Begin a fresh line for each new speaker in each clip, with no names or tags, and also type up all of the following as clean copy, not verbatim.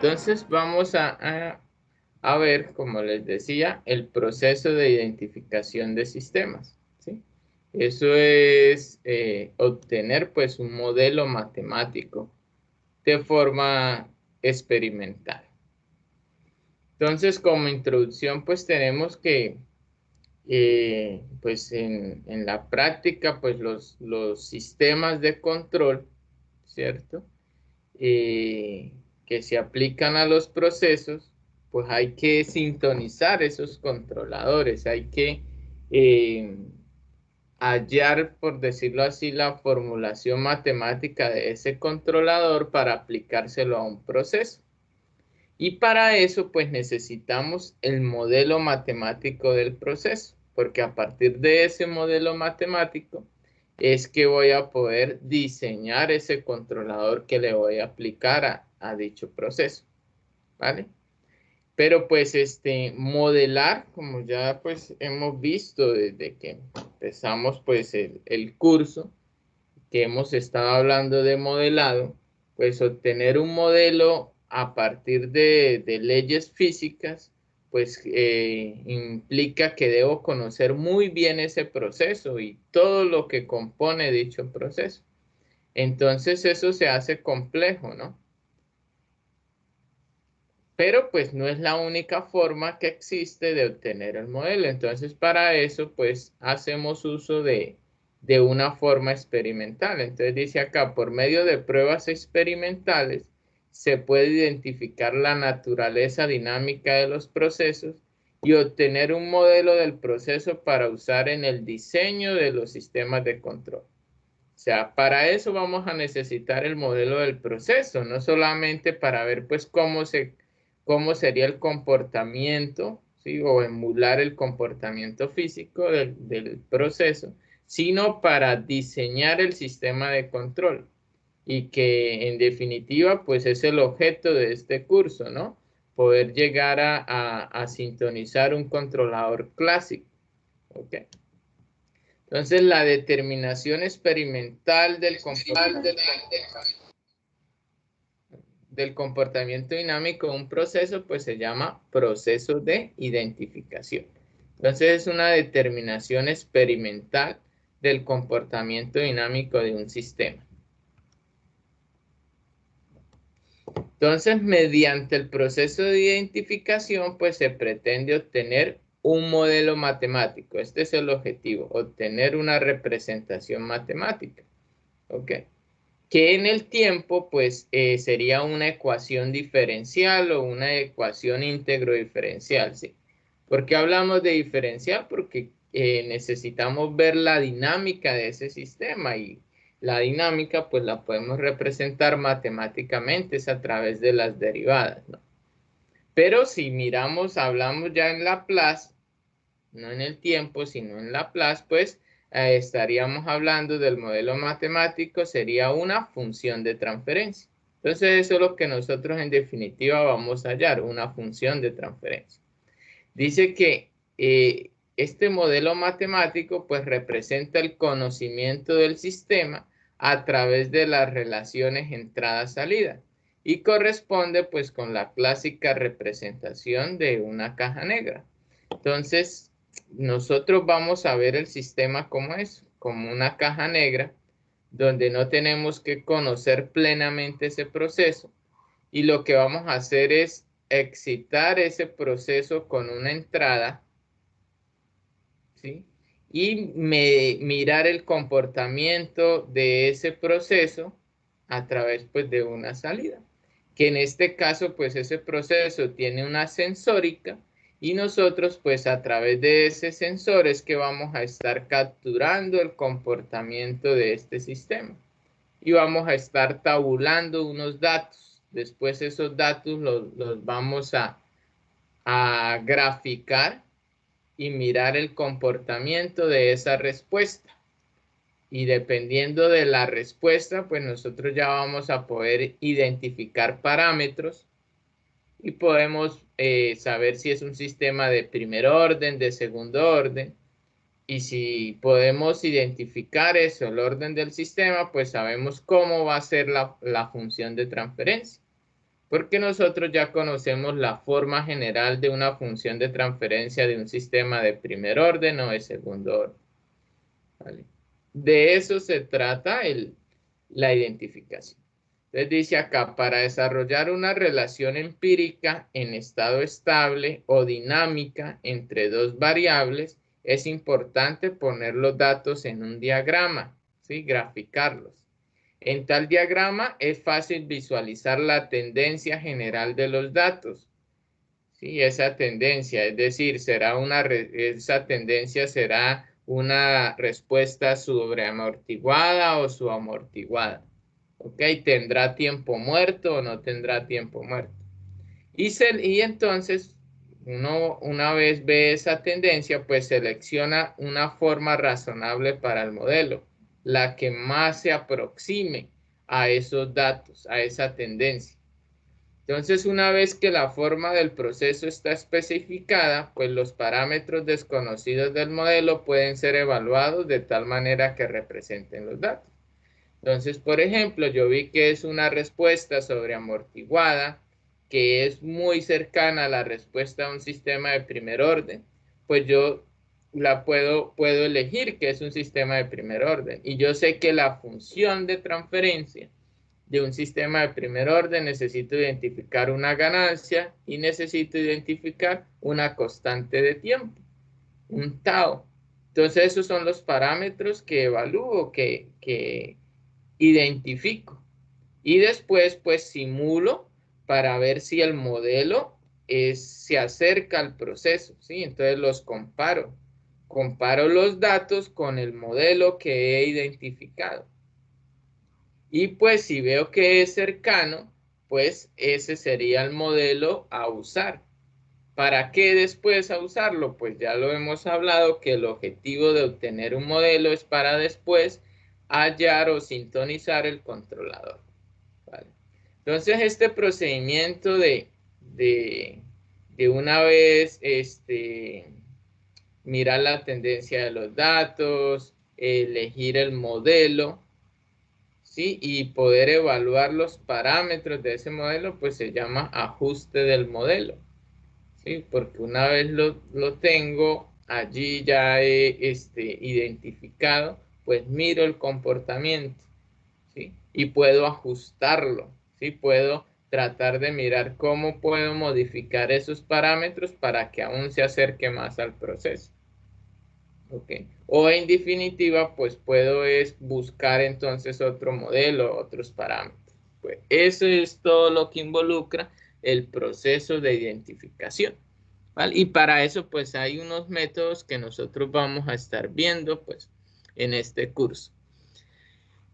Entonces vamos a ver, como les decía, el proceso de identificación de sistemas, ¿sí? Eso es obtener pues un modelo matemático de forma experimental. Entonces, como introducción, pues tenemos que, pues en la práctica, pues los sistemas de control, ¿cierto? eh, que se aplican a los procesos, pues hay que sintonizar esos controladores, hay que eh, hallar, por decirlo así, la formulación matemática de ese controlador para aplicárselo a un proceso. Y para eso, pues necesitamos el modelo matemático del proceso, porque a partir de ese modelo matemático es que voy a poder diseñar ese controlador que le voy a aplicar a dicho proceso, ¿vale? Pero pues modelar, como ya pues hemos visto desde que empezamos pues el curso, que hemos estado hablando de modelado, pues obtener un modelo a partir de leyes físicas, pues implica que debo conocer muy bien ese proceso y todo lo que compone dicho proceso. Entonces eso se hace complejo, ¿no? Pero pues no es la única forma que existe de obtener el modelo. Entonces para eso pues hacemos uso de una forma experimental. Entonces dice acá, por medio de pruebas experimentales se puede identificar la naturaleza dinámica de los procesos y obtener un modelo del proceso para usar en el diseño de los sistemas de control. O sea, para eso vamos a necesitar el modelo del proceso, no solamente para ver pues cómo sería el comportamiento, ¿sí? O emular el comportamiento físico del proceso, sino para diseñar el sistema de control. Y que en definitiva pues es el objeto de este curso, ¿no? Poder llegar a sintonizar un controlador clásico. ¿Ok? Entonces, la determinación experimental del comportamiento dinámico de un proceso, pues se llama proceso de identificación. Entonces, es una determinación experimental del comportamiento dinámico de un sistema. Entonces, mediante el proceso de identificación, pues se pretende obtener un modelo matemático. Este es el objetivo, obtener una representación matemática. ¿Ok? Que en el tiempo pues sería una ecuación diferencial o una ecuación íntegro diferencial, ¿sí? ¿Por qué hablamos de diferencial? Porque necesitamos ver la dinámica de ese sistema y la dinámica pues la podemos representar matemáticamente es a través de las derivadas, ¿no? Pero si miramos, hablamos ya en Laplace, no en el tiempo, sino en Laplace, pues estaríamos hablando del modelo matemático, sería una función de transferencia. Entonces eso es lo que nosotros en definitiva vamos a hallar, una función de transferencia. Dice que este modelo matemático pues representa el conocimiento del sistema a través de las relaciones entrada-salida y corresponde pues con la clásica representación de una caja negra. Entonces, nosotros vamos a ver el sistema como es, como una caja negra, donde no tenemos que conocer plenamente ese proceso y lo que vamos a hacer es excitar ese proceso con una entrada, ¿sí? Y mirar el comportamiento de ese proceso a través pues de una salida, que en este caso pues ese proceso tiene una sensórica y nosotros pues a través de ese sensor es que vamos a estar capturando el comportamiento de este sistema y vamos a estar tabulando unos datos. Después esos datos los vamos a graficar y mirar el comportamiento de esa respuesta. Y dependiendo de la respuesta, pues nosotros ya vamos a poder identificar parámetros y podemos saber si es un sistema de primer orden, de segundo orden. Y si podemos identificar eso, el orden del sistema, pues sabemos cómo va a ser la función de transferencia. Porque nosotros ya conocemos la forma general de una función de transferencia de un sistema de primer orden o de segundo orden. ¿Vale? De eso se trata la identificación. Entonces dice acá, para desarrollar una relación empírica en estado estable o dinámica entre dos variables, es importante poner los datos en un diagrama, ¿sí? Graficarlos. En tal diagrama es fácil visualizar la tendencia general de los datos. Sí, esa tendencia, es decir, esa tendencia será una respuesta sobreamortiguada o subamortiguada. ¿Ok? ¿Tendrá tiempo muerto o no tendrá tiempo muerto? Y entonces, una vez ve esa tendencia, pues selecciona una forma razonable para el modelo, la que más se aproxime a esos datos, a esa tendencia. Entonces, una vez que la forma del proceso está especificada, pues los parámetros desconocidos del modelo pueden ser evaluados de tal manera que representen los datos. Entonces, por ejemplo, yo vi que es una respuesta sobreamortiguada, que es muy cercana a la respuesta a un sistema de primer orden. Pues yo puedo elegir que es un sistema de primer orden. Y yo sé que la función de transferencia de un sistema de primer orden necesito identificar una ganancia y necesito identificar una constante de tiempo, un tau. Entonces esos son los parámetros que evalúo, que identifico. Y después pues simulo para ver si el modelo se acerca al proceso, ¿sí? Entonces los comparo. Comparo los datos con el modelo que he identificado. Y pues si veo que es cercano, pues ese sería el modelo a usar. ¿Para qué después a usarlo? Pues ya lo hemos hablado que el objetivo de obtener un modelo es para después hallar o sintonizar el controlador. ¿Vale? Entonces este procedimiento de una vez mirar la tendencia de los datos, elegir el modelo, ¿sí? Y poder evaluar los parámetros de ese modelo, pues se llama ajuste del modelo, ¿sí? Porque una vez lo tengo, allí ya he identificado, pues miro el comportamiento, ¿sí? Y puedo ajustarlo, ¿sí? Puedo tratar de mirar cómo puedo modificar esos parámetros para que aún se acerque más al proceso. Okay. O en definitiva, pues puedo buscar entonces otro modelo, otros parámetros. Pues eso es todo lo que involucra el proceso de identificación. ¿Vale? Y para eso pues hay unos métodos que nosotros vamos a estar viendo pues en este curso.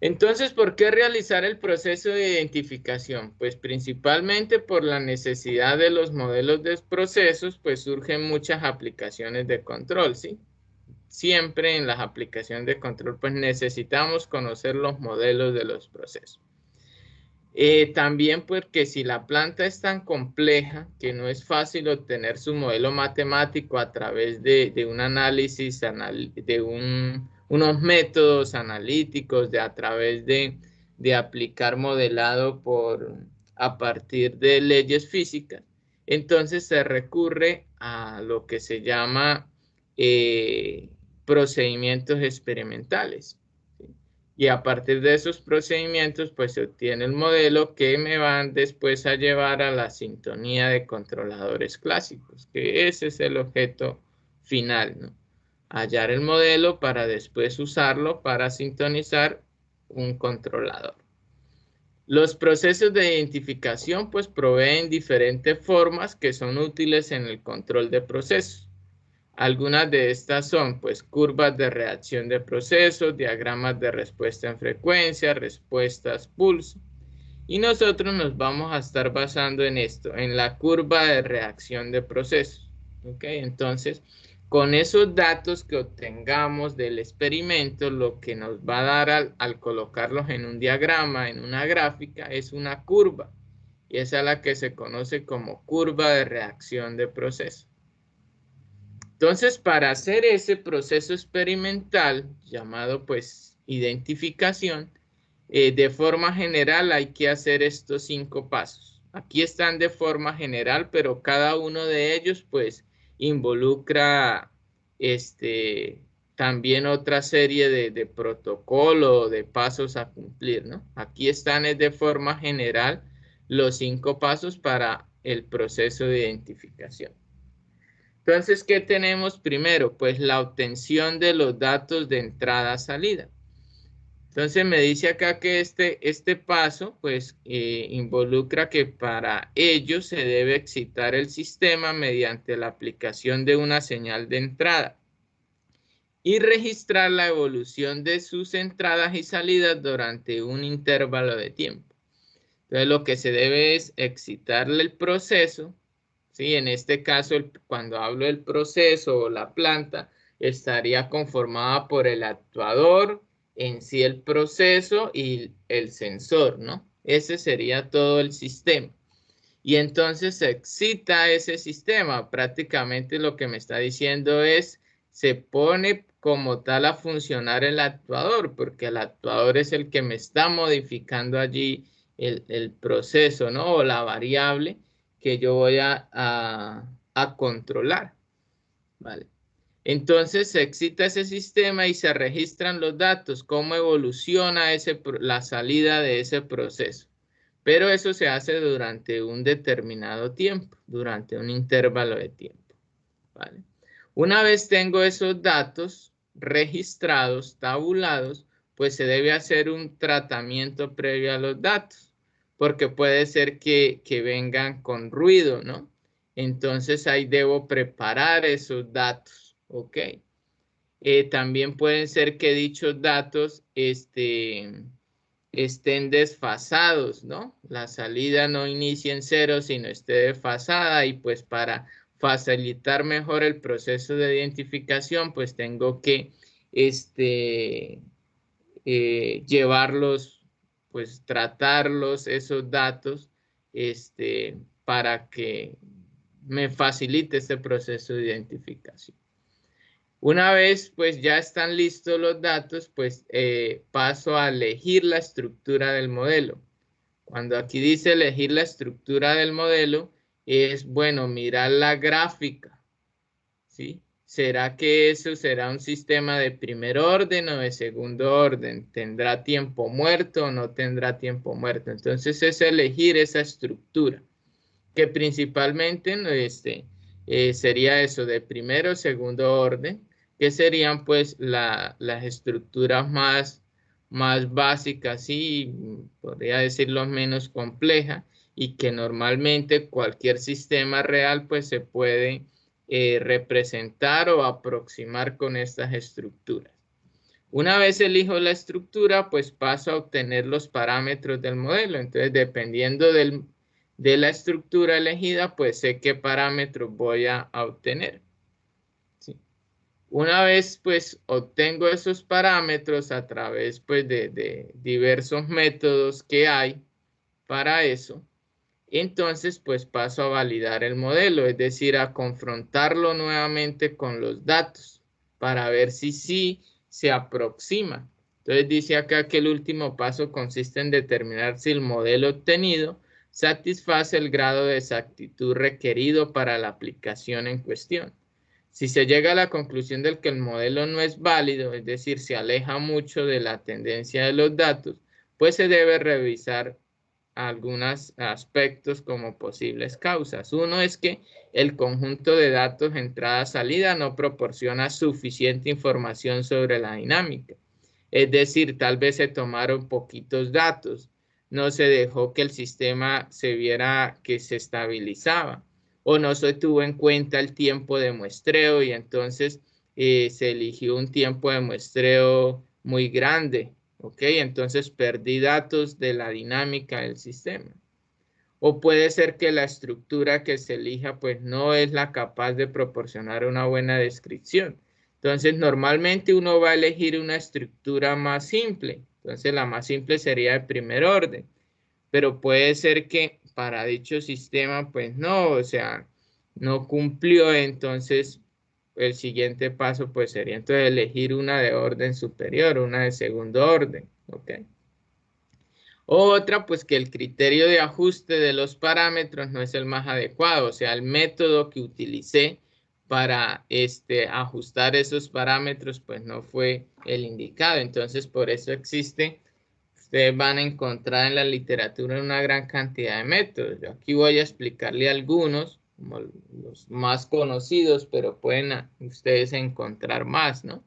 Entonces, ¿por qué realizar el proceso de identificación? Pues principalmente por la necesidad de los modelos de procesos, pues surgen muchas aplicaciones de control, ¿sí? Siempre en las aplicaciones de control, pues necesitamos conocer los modelos de los procesos. También porque si la planta es tan compleja que no es fácil obtener su modelo matemático a través de un análisis, unos métodos analíticos, a través de aplicar modelado a partir de leyes físicas, entonces se recurre a lo que se llama procedimientos experimentales. Y a partir de esos procedimientos, pues se obtiene el modelo que me van después a llevar a la sintonía de controladores clásicos, que ese es el objeto final, ¿no? Hallar el modelo para después usarlo para sintonizar un controlador. Los procesos de identificación, pues proveen diferentes formas que son útiles en el control de procesos. Algunas de estas son, pues, curvas de reacción de procesos, diagramas de respuesta en frecuencia, respuestas pulso. Y nosotros nos vamos a estar basando en esto, en la curva de reacción de procesos. ¿Ok? Entonces, con esos datos que obtengamos del experimento, lo que nos va a dar al colocarlos en un diagrama, en una gráfica, es una curva. Y esa es la que se conoce como curva de reacción de procesos. Entonces, para hacer ese proceso experimental llamado pues identificación, de forma general hay que hacer estos 5 pasos. Aquí están de forma general, pero cada uno de ellos pues involucra también otra serie de protocolo, de pasos a cumplir, ¿no? Aquí están de forma general los 5 pasos para el proceso de identificación. Entonces, ¿qué tenemos primero? Pues la obtención de los datos de entrada-salida. Entonces me dice acá que este paso pues involucra que para ello se debe excitar el sistema mediante la aplicación de una señal de entrada y registrar la evolución de sus entradas y salidas durante un intervalo de tiempo. Entonces lo que se debe es excitarle el proceso, ¿sí? En este caso, cuando hablo del proceso o la planta, estaría conformada por el actuador, en sí el proceso y el sensor, ¿no? Ese sería todo el sistema. Y entonces se excita ese sistema. Prácticamente lo que me está diciendo es, se pone como tal a funcionar el actuador, porque el actuador es el que me está modificando allí el proceso, ¿no? O la variable que yo voy a controlar, ¿vale? Entonces se excita ese sistema y se registran los datos, cómo evoluciona la salida de ese proceso. Pero eso se hace durante un determinado tiempo, durante un intervalo de tiempo, ¿vale? Una vez tengo esos datos registrados, tabulados, pues se debe hacer un tratamiento previo a los datos, porque puede ser que vengan con ruido, ¿no? Entonces ahí debo preparar esos datos, ¿ok? También pueden ser que dichos datos estén desfasados, ¿no? La salida no inicie en cero, sino esté desfasada y pues para facilitar mejor el proceso de identificación, pues tengo que llevarlos, pues tratarlos, esos datos, para que me facilite este proceso de identificación. Una vez pues ya están listos los datos, pues paso a elegir la estructura del modelo. Cuando aquí dice elegir la estructura del modelo, es bueno mirar la gráfica, ¿sí? ¿Será que eso será un sistema de primer orden o de segundo orden? ¿Tendrá tiempo muerto o no tendrá tiempo muerto? Entonces es elegir esa estructura, que principalmente sería eso de primero o segundo orden, que serían pues las estructuras más básicas y podría decirlo menos complejas, y que normalmente cualquier sistema real pues se puede representar o aproximar con estas estructuras. Una vez elijo la estructura, pues paso a obtener los parámetros del modelo. Entonces, dependiendo de la estructura elegida, pues sé qué parámetros voy a obtener, ¿sí? Una vez pues obtengo esos parámetros a través pues de diversos métodos que hay para eso, entonces pues paso a validar el modelo, es decir, a confrontarlo nuevamente con los datos para ver si sí se aproxima. Entonces dice acá que el último paso consiste en determinar si el modelo obtenido satisface el grado de exactitud requerido para la aplicación en cuestión. Si se llega a la conclusión de que el modelo no es válido, es decir, se aleja mucho de la tendencia de los datos, pues se debe revisar algunos aspectos como posibles causas. Uno es que el conjunto de datos entrada-salida no proporciona suficiente información sobre la dinámica. Es decir, tal vez se tomaron poquitos datos, no se dejó que el sistema se viera que se estabilizaba, o no se tuvo en cuenta el tiempo de muestreo y entonces se eligió un tiempo de muestreo muy grande. ¿Ok? Entonces perdí datos de la dinámica del sistema. O puede ser que la estructura que se elija pues no es la capaz de proporcionar una buena descripción. Entonces normalmente uno va a elegir una estructura más simple. Entonces la más simple sería de primer orden. Pero puede ser que para dicho sistema pues no, o sea, no cumplió. Entonces el siguiente paso pues sería entonces elegir una de orden superior, una de segundo orden. ¿Ok? Otra, pues que el criterio de ajuste de los parámetros no es el más adecuado, o sea, el método que utilicé para ajustar esos parámetros, pues no fue el indicado. Entonces, por eso existe, ustedes van a encontrar en la literatura una gran cantidad de métodos. Yo aquí voy a explicarle algunos, como los más conocidos, pero pueden ustedes encontrar más, ¿no?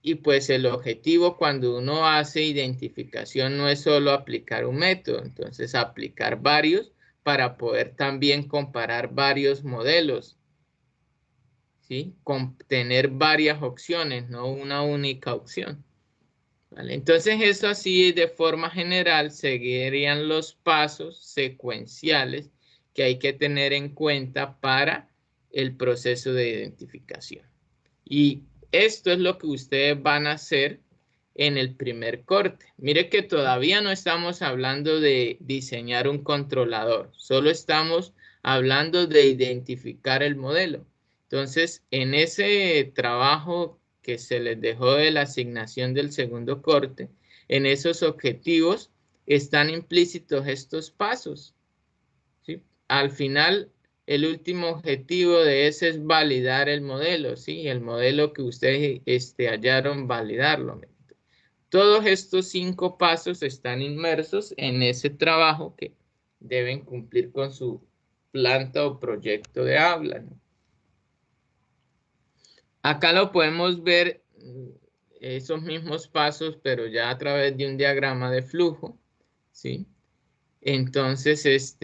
Y pues el objetivo cuando uno hace identificación no es solo aplicar un método, entonces aplicar varios para poder también comparar varios modelos, ¿sí? Con tener varias opciones, no una única opción, ¿vale? Entonces eso así de forma general seguirían los pasos secuenciales que hay que tener en cuenta para el proceso de identificación. Y esto es lo que ustedes van a hacer en el primer corte. Mire que todavía no estamos hablando de diseñar un controlador, solo estamos hablando de identificar el modelo. Entonces, en ese trabajo que se les dejó de la asignación del segundo corte, en esos objetivos están implícitos estos pasos, ¿sí? Al final, el último objetivo de ese es validar el modelo, ¿sí? El modelo que ustedes hallaron, validarlo. Todos estos 5 pasos están inmersos en ese trabajo que deben cumplir con su planta o proyecto de aula, ¿no? Acá lo podemos ver, esos mismos pasos, pero ya a través de un diagrama de flujo, ¿sí? Entonces,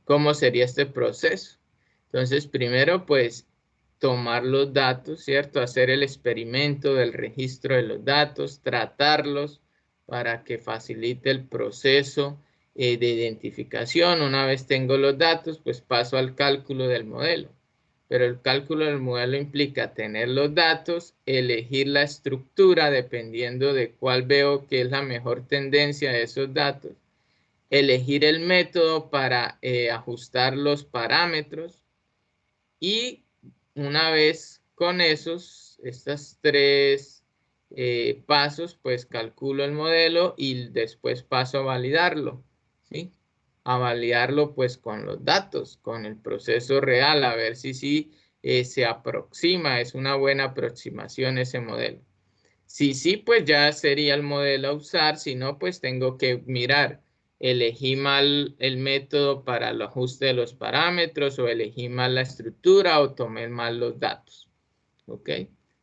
¿cómo sería este proceso? Entonces, primero, pues, tomar los datos, ¿cierto? Hacer el experimento del registro de los datos, tratarlos para que facilite el proceso de identificación. Una vez tengo los datos, pues paso al cálculo del modelo. Pero el cálculo del modelo implica tener los datos, elegir la estructura dependiendo de cuál veo que es la mejor tendencia de esos datos, elegir el método para ajustar los parámetros y una vez con estos 3 pasos, pues calculo el modelo y después paso a validarlo, ¿sí? A validarlo pues con los datos, con el proceso real, a ver si sí se aproxima, es una buena aproximación ese modelo. Si sí, pues ya sería el modelo a usar, si no, pues tengo que mirar, elegí mal el método para el ajuste de los parámetros o elegí mal la estructura o tomé mal los datos. ¿Ok?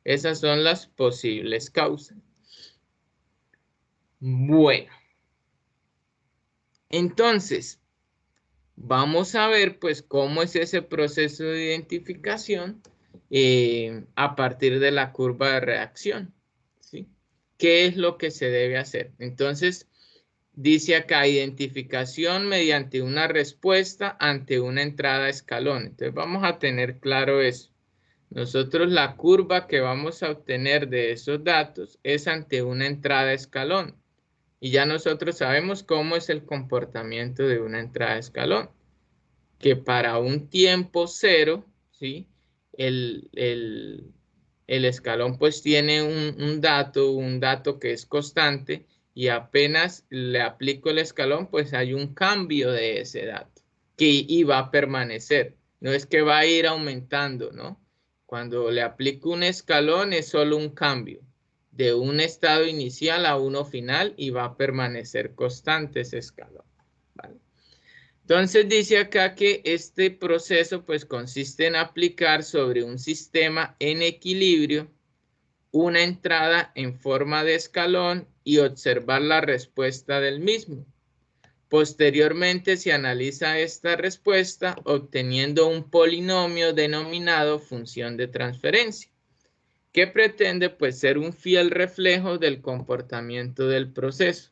Esas son las posibles causas. Bueno, entonces, vamos a ver pues cómo es ese proceso de identificación a partir de la curva de reacción, ¿sí? ¿Qué es lo que se debe hacer? Entonces, dice acá, identificación mediante una respuesta ante una entrada a escalón. Entonces, vamos a tener claro eso. Nosotros la curva que vamos a obtener de esos datos es ante una entrada a escalón. Y ya nosotros sabemos cómo es el comportamiento de una entrada a escalón. Que para un tiempo cero, ¿sí? El escalón pues tiene un dato que es constante y apenas le aplico el escalón pues hay un cambio de ese dato y va a permanecer. No es que va a ir aumentando, ¿no? Cuando le aplico un escalón es solo un cambio de un estado inicial a uno final y va a permanecer constante ese escalón, ¿vale? Entonces dice acá que este proceso pues consiste en aplicar sobre un sistema en equilibrio una entrada en forma de escalón y observar la respuesta del mismo. Posteriormente se analiza esta respuesta obteniendo un polinomio denominado función de transferencia, que pretende pues ser un fiel reflejo del comportamiento del proceso.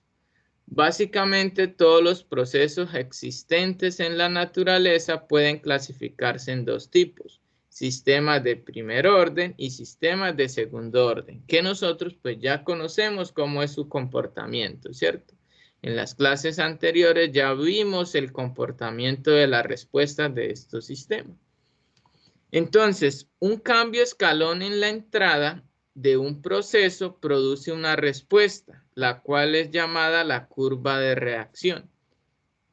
Básicamente todos los procesos existentes en la naturaleza pueden clasificarse en 2 tipos, sistemas de primer orden y sistemas de segundo orden, que nosotros pues ya conocemos cómo es su comportamiento, ¿cierto? En las clases anteriores ya vimos el comportamiento de las respuestas de estos sistemas. Entonces, un cambio escalón en la entrada de un proceso produce una respuesta, la cual es llamada la curva de reacción.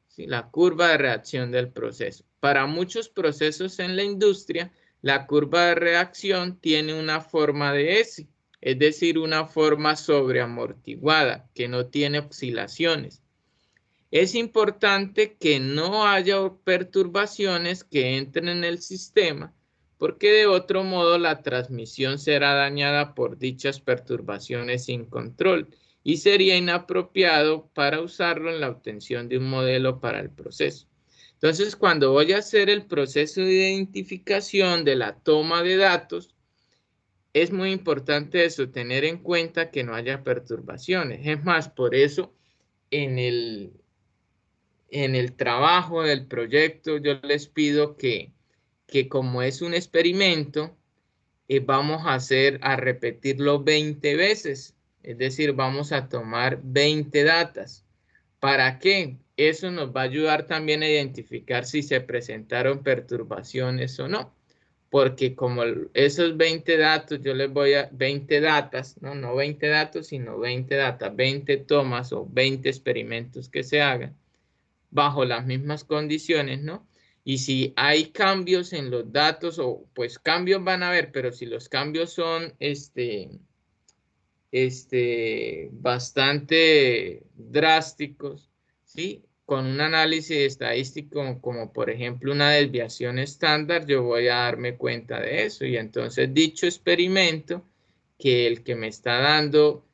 ¿Sí? La curva de reacción del proceso. Para muchos procesos en la industria, la curva de reacción tiene una forma de S, es decir, una forma sobreamortiguada, que no tiene oscilaciones. Es importante que no haya perturbaciones que entren en el sistema, porque de otro modo la transmisión será dañada por dichas perturbaciones sin control y sería inapropiado para usarlo en la obtención de un modelo para el proceso. Entonces, cuando voy a hacer el proceso de identificación de la toma de datos, es muy importante eso, tener en cuenta que no haya perturbaciones. Es más, por eso en el trabajo del proyecto yo les pido que como es un experimento, vamos a repetirlo 20 veces. Es decir, vamos a tomar 20 datas. ¿Para qué? Eso nos va a ayudar también a identificar si se presentaron perturbaciones o no. Porque como esos 20 datos, yo les voy a 20 datas, no 20 datos, sino 20 datas, 20 tomas o 20 experimentos que se hagan bajo las mismas condiciones, ¿no? Y si hay cambios en los datos, o pues cambios van a haber, pero si los cambios son bastante drásticos, ¿sí? Con un análisis estadístico como por ejemplo una desviación estándar, yo voy a darme cuenta de eso. Y entonces dicho experimento, que el que me está dando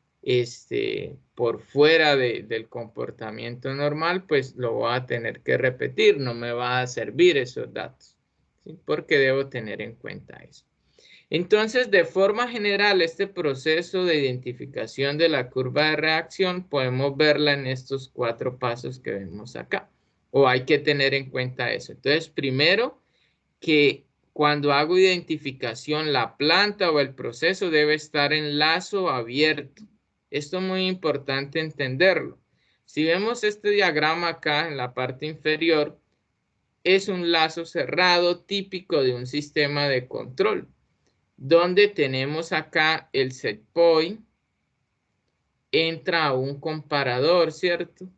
por fuera del comportamiento normal, pues lo voy a tener que repetir, no me va a servir esos datos, ¿sí? Porque debo tener en cuenta eso. Entonces, de forma general, este proceso de identificación de la curva de reacción podemos verla en estos 4 pasos que vemos acá. O hay que tener en cuenta eso. Entonces, primero, que cuando hago identificación, la planta o el proceso debe estar en lazo abierto. Esto es muy importante entenderlo. Si vemos este diagrama acá en la parte inferior, es un lazo cerrado típico de un sistema de control, donde tenemos acá el set point, entra a un comparador, ¿cierto?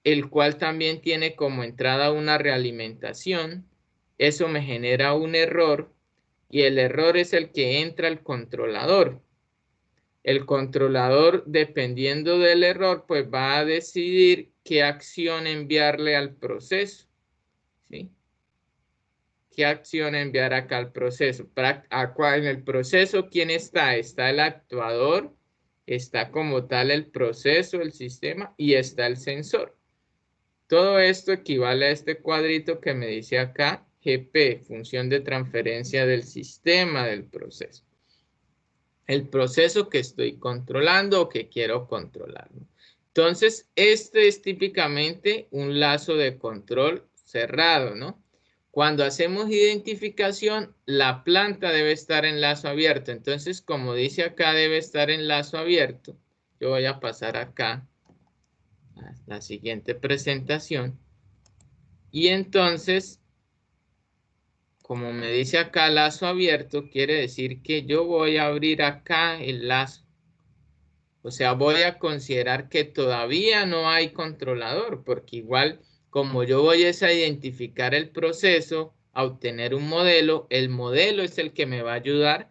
El cual también tiene como entrada una realimentación. Eso me genera un error y el error es el que entra al controlador. El controlador, dependiendo del error, pues va a decidir qué acción enviarle al proceso, ¿sí? ¿Qué acción enviar acá al proceso? En el proceso, ¿quién está? Está el actuador, está como tal el proceso, el sistema y está el sensor. Todo esto equivale a este cuadrito que me dice acá, GP, función de transferencia del sistema del proceso. El proceso que estoy controlando o que quiero controlar, ¿no? Entonces, este es típicamente un lazo de control cerrado, ¿no? Cuando hacemos identificación, la planta debe estar en lazo abierto. Entonces, como dice acá, debe estar en lazo abierto. Yo voy a pasar acá a la siguiente presentación. Y entonces, como me dice acá lazo abierto, quiere decir que yo voy a abrir acá el lazo. O sea, voy a considerar que todavía no hay controlador, porque igual como yo voy a identificar el proceso, a obtener un modelo, el modelo es el que me va a ayudar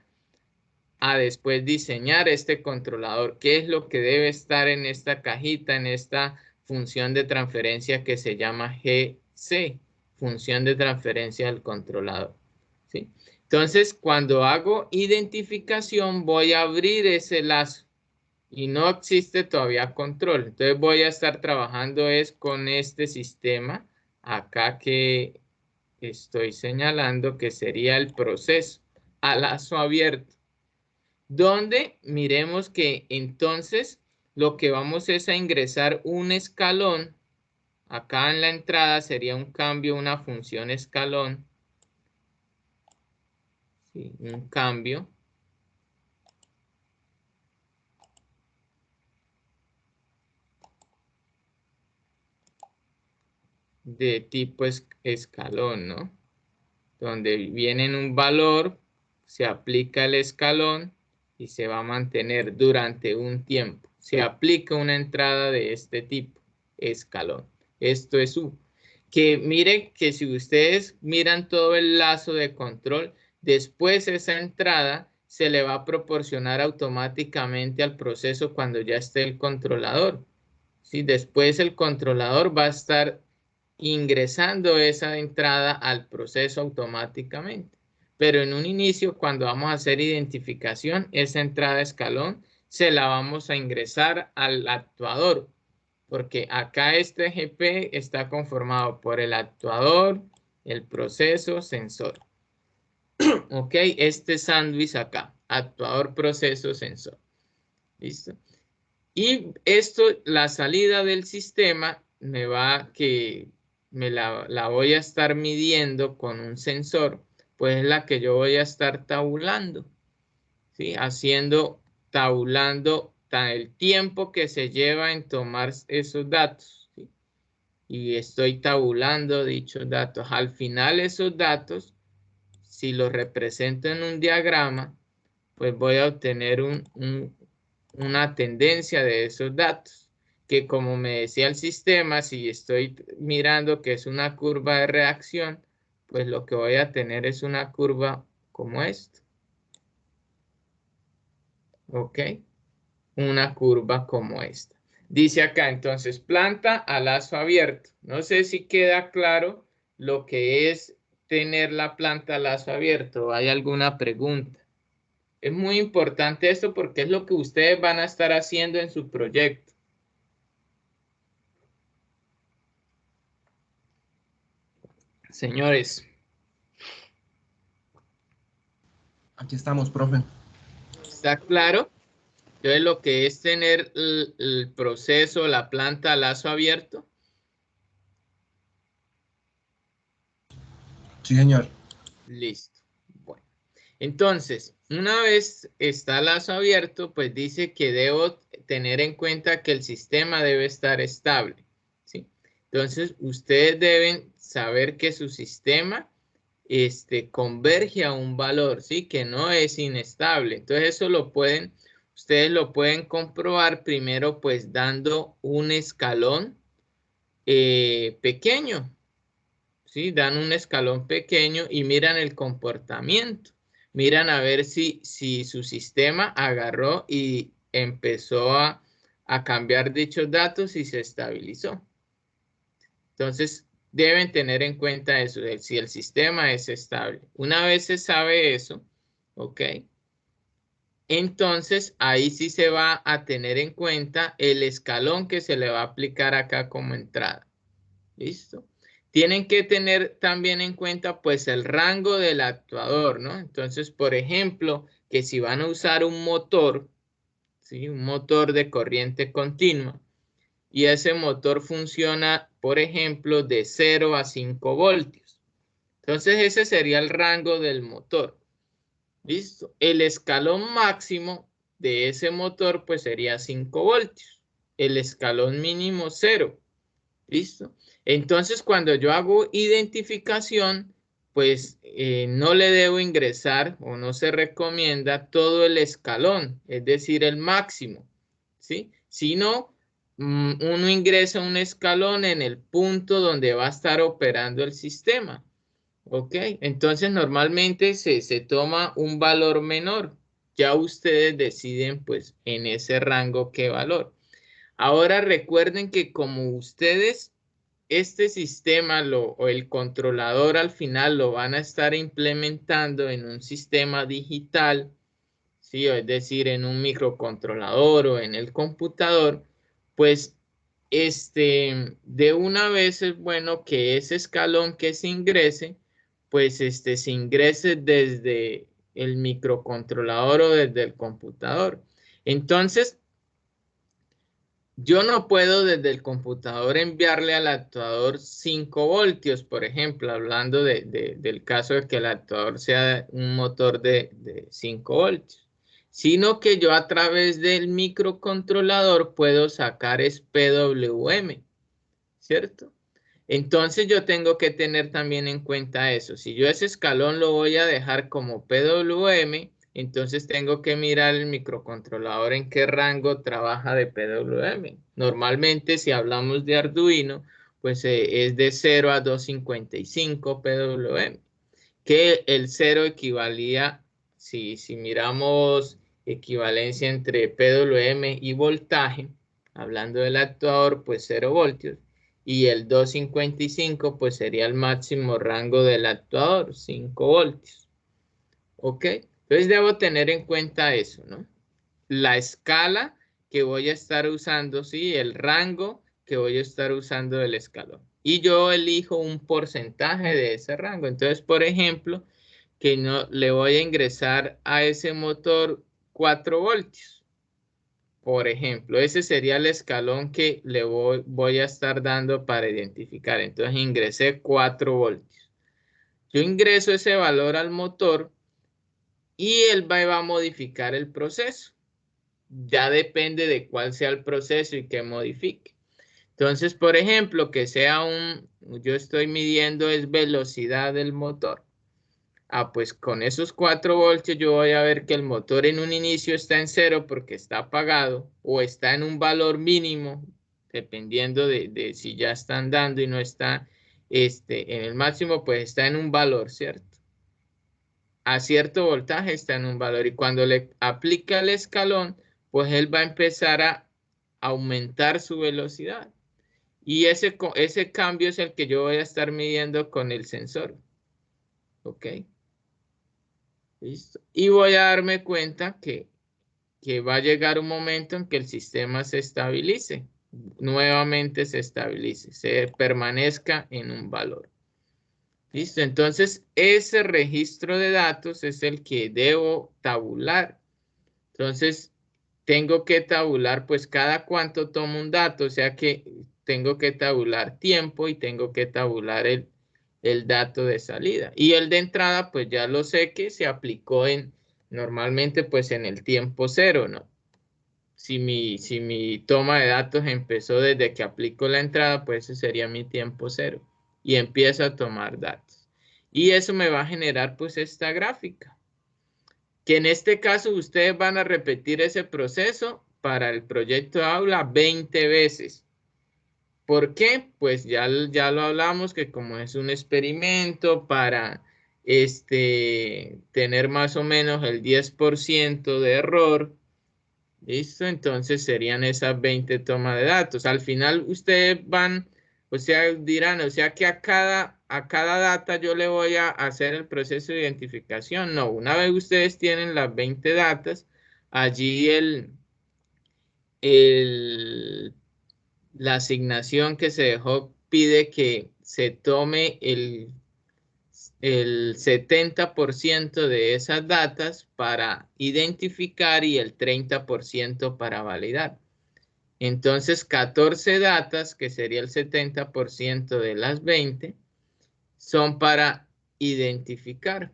a después diseñar este controlador. ¿Qué es lo que debe estar en esta cajita, en esta función de transferencia que se llama GC, función de transferencia del controlador? ¿Sí? Entonces, cuando hago identificación, voy a abrir ese lazo y no existe todavía control. Entonces voy a estar trabajando es con este sistema acá que estoy señalando que sería el proceso a lazo abierto, donde miremos que entonces lo que vamos es a ingresar un escalón. Acá en la entrada sería un cambio, una función escalón, ¿sí? Un cambio de tipo escalón, ¿no? Donde viene en un valor, se aplica el escalón y se va a mantener durante un tiempo. Se aplica una entrada de este tipo, escalón. Esto es U. Que miren que si ustedes miran todo el lazo de control, después esa entrada se le va a proporcionar automáticamente al proceso cuando ya esté el controlador. ¿Sí? Después el controlador va a estar ingresando esa entrada al proceso automáticamente. Pero en un inicio, cuando vamos a hacer identificación, esa entrada escalón se la vamos a ingresar al actuador, porque acá este GP está conformado por el actuador, el proceso, sensor. Ok, este sándwich acá, actuador, proceso, sensor. ¿Listo? Y esto, la salida del sistema me la voy a estar midiendo con un sensor, pues es la que yo voy a estar tabulando, ¿sí? Tabulando el tiempo que se lleva en tomar esos datos, ¿sí? Y estoy tabulando dichos datos. Al final esos datos, si los represento en un diagrama, pues voy a obtener una tendencia de esos datos, que como me decía el sistema, si estoy mirando que es una curva de reacción, pues lo que voy a tener es una curva como esta. ¿Ok? Una curva como esta. Dice acá entonces planta a lazo abierto. No sé si queda claro lo que es tener la planta a lazo abierto. ¿Hay alguna pregunta? Es muy importante esto porque es lo que ustedes van a estar haciendo en su proyecto. Señores,
Aquí estamos, profe.
¿está claro? Entonces lo que es tener el proceso, la planta a lazo abierto.
Sí, señor.
Listo. Bueno, entonces, una vez está el lazo abierto, pues dice que debo tener en cuenta que el sistema debe estar estable, ¿sí? Entonces, ustedes deben saber que su sistema converge a un valor, ¿sí? Que no es inestable. Entonces, eso ustedes lo pueden comprobar primero, pues dando un escalón pequeño, ¿sí? Dan un escalón pequeño y miran el comportamiento. Miran a ver si su sistema agarró y empezó a cambiar dichos datos y se estabilizó. Entonces, deben tener en cuenta eso, de si el sistema es estable. Una vez se sabe eso, ¿ok? Entonces, ahí sí se va a tener en cuenta el escalón que se le va a aplicar acá como entrada. ¿Listo? Tienen que tener también en cuenta pues el rango del actuador, ¿no? Entonces, por ejemplo, que si van a usar un motor, ¿sí? Un motor de corriente continua, y ese motor funciona, por ejemplo, de 0 a 5 voltios. Entonces, ese sería el rango del motor. ¿Listo? El escalón máximo de ese motor pues sería 5 voltios. El escalón mínimo 0. ¿Listo? Entonces, cuando yo hago identificación, pues no le debo ingresar o no se recomienda todo el escalón, es decir, el máximo, ¿sí? Sino uno ingresa un escalón en el punto donde va a estar operando el sistema, ¿ok? Entonces, normalmente se toma un valor menor. Ya ustedes deciden, pues, en ese rango qué valor. Ahora recuerden que como ustedes este sistema o el controlador al final lo van a estar implementando en un sistema digital, ¿sí? Es decir, en un microcontrolador o en el computador, pues de una vez es bueno que ese escalón que se ingrese, pues se ingrese desde el microcontrolador o desde el computador. Entonces, yo no puedo desde el computador enviarle al actuador 5 voltios, por ejemplo, hablando del caso de que el actuador sea un motor de 5 voltios, sino que yo a través del microcontrolador puedo sacar es PWM, ¿cierto? Entonces yo tengo que tener también en cuenta eso. Si yo ese escalón lo voy a dejar como PWM, entonces tengo que mirar el microcontrolador en qué rango trabaja de PWM. Normalmente, si hablamos de Arduino, pues es de 0 a 255 PWM, que el 0 equivalía, si miramos equivalencia entre PWM y voltaje, hablando del actuador, pues 0 voltios, y el 255 pues sería el máximo rango del actuador, 5 voltios. ¿Ok? Entonces debo tener en cuenta eso, ¿no? La escala que voy a estar usando, ¿sí? El rango que voy a estar usando del escalón. Y yo elijo un porcentaje de ese rango. Entonces, por ejemplo, que no le voy a ingresar a ese motor 4 voltios. Por ejemplo, ese sería el escalón que le voy a estar dando para identificar. Entonces ingresé 4 voltios. Yo ingreso ese valor al motor y él va a modificar el proceso. Ya depende de cuál sea el proceso y que modifique. Entonces, por ejemplo, que sea yo estoy midiendo es velocidad del motor. Pues con esos 4 voltios yo voy a ver que el motor en un inicio está en 0 porque está apagado o está en un valor mínimo, dependiendo de si ya están dando y no está en el máximo, pues está en un valor, ¿cierto? A cierto voltaje está en un valor y cuando le aplica el escalón, pues él va a empezar a aumentar su velocidad. Y ese cambio es el que yo voy a estar midiendo con el sensor. ¿Ok? Listo. Y voy a darme cuenta que va a llegar un momento en que el sistema se estabilice, nuevamente se estabilice, se permanezca en un valor. Listo, entonces ese registro de datos es el que debo tabular. Entonces tengo que tabular pues cada cuánto tomo un dato, o sea que tengo que tabular tiempo y tengo que tabular el dato de salida. Y el de entrada pues ya lo sé que se aplicó normalmente pues en el tiempo cero, ¿no? Si mi toma de datos empezó desde que aplico la entrada, pues ese sería mi tiempo cero. Y empiezo a tomar datos. Y eso me va a generar pues esta gráfica. Que en este caso ustedes van a repetir ese proceso para el proyecto aula 20 veces. ¿Por qué? Pues ya lo hablamos que como es un experimento para tener más o menos el 10% de error. ¿Listo? Entonces serían esas 20 tomas de datos. Al final ustedes van, o sea, dirán, o sea que a cada data yo le voy a hacer el proceso de identificación. No, una vez ustedes tienen las 20 datas, allí la asignación que se dejó pide que se tome el 70% de esas datas para identificar y el 30% para validar. Entonces, 14 datas, que sería el 70% de las 20, son para identificar.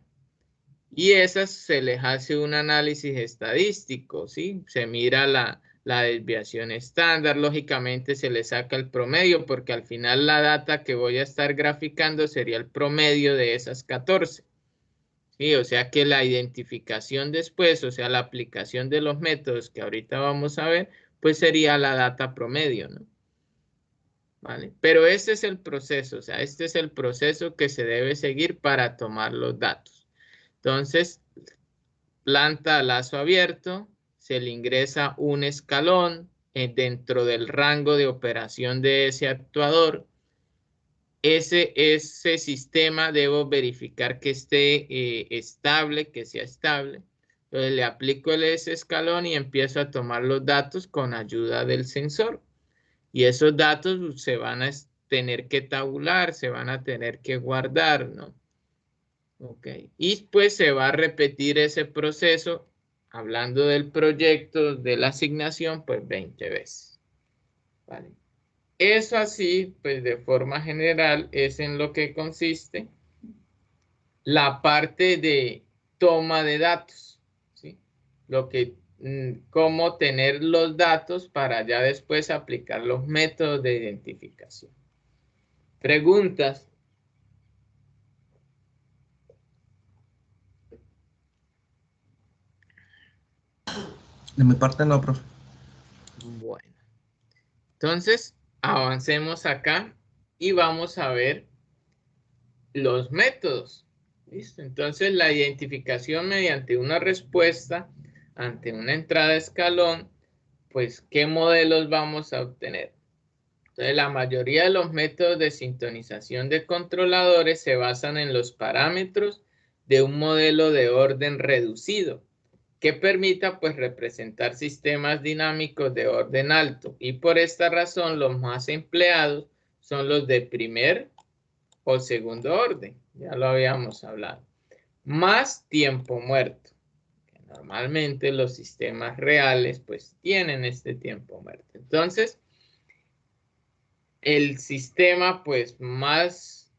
Y esas se les hace un análisis estadístico, ¿sí? Se mira la desviación estándar, lógicamente se le saca el promedio, porque al final la data que voy a estar graficando sería el promedio de esas 14. Sí, o sea que la identificación después, o sea, la aplicación de los métodos que ahorita vamos a ver, pues sería la data promedio, ¿no? ¿Vale? Pero este es el proceso, o sea, este es el proceso que se debe seguir para tomar los datos. Entonces, planta a lazo abierto, se le ingresa un escalón dentro del rango de operación de ese actuador. Ese sistema debo verificar que esté estable, que sea estable. Entonces le aplico ese escalón y empiezo a tomar los datos con ayuda del sensor. Y esos datos se van a tener que tabular, se van a tener que guardar, ¿no? Ok. Y pues se va a repetir ese proceso, hablando del proyecto, de la asignación, pues 20 veces. ¿Vale? Eso así, pues de forma general, es en lo que consiste la parte de toma de datos, ¿sí? Cómo tener los datos para ya después aplicar los métodos de identificación. Preguntas.
De mi parte no, profe.
Bueno, entonces avancemos acá y vamos a ver los métodos. ¿Listo? Entonces la identificación mediante una respuesta ante una entrada de escalón, pues ¿qué modelos vamos a obtener? Entonces la mayoría de los métodos de sintonización de controladores se basan en los parámetros de un modelo de orden reducido que permita pues representar sistemas dinámicos de orden alto, y por esta razón los más empleados son los de primer o segundo orden, ya lo habíamos hablado, más tiempo muerto. Normalmente los sistemas reales pues tienen este tiempo muerto. Entonces, el sistema pues más,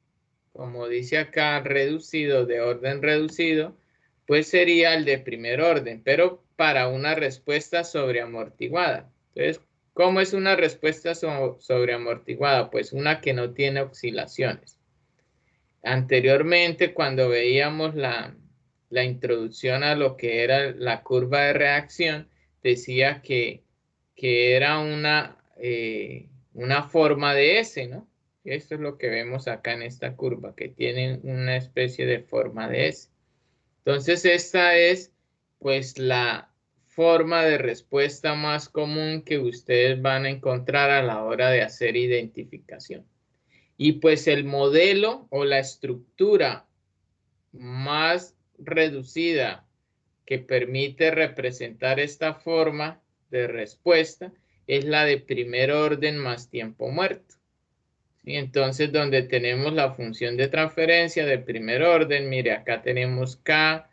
como dice acá, reducido, de orden reducido, pues sería el de primer orden, pero para una respuesta sobreamortiguada. Entonces, ¿cómo es una respuesta sobreamortiguada? Pues una que no tiene oscilaciones. Anteriormente, cuando veíamos la introducción a lo que era la curva de reacción, decía que era una forma de S, ¿no? Esto es lo que vemos acá en esta curva, que tiene una especie de forma de S. Entonces, esta es pues la forma de respuesta más común que ustedes van a encontrar a la hora de hacer identificación. Y pues el modelo o la estructura más reducida que permite representar esta forma de respuesta es la de primer orden más tiempo muerto. ¿Sí? Entonces, donde tenemos la función de transferencia de primer orden, mire, acá tenemos K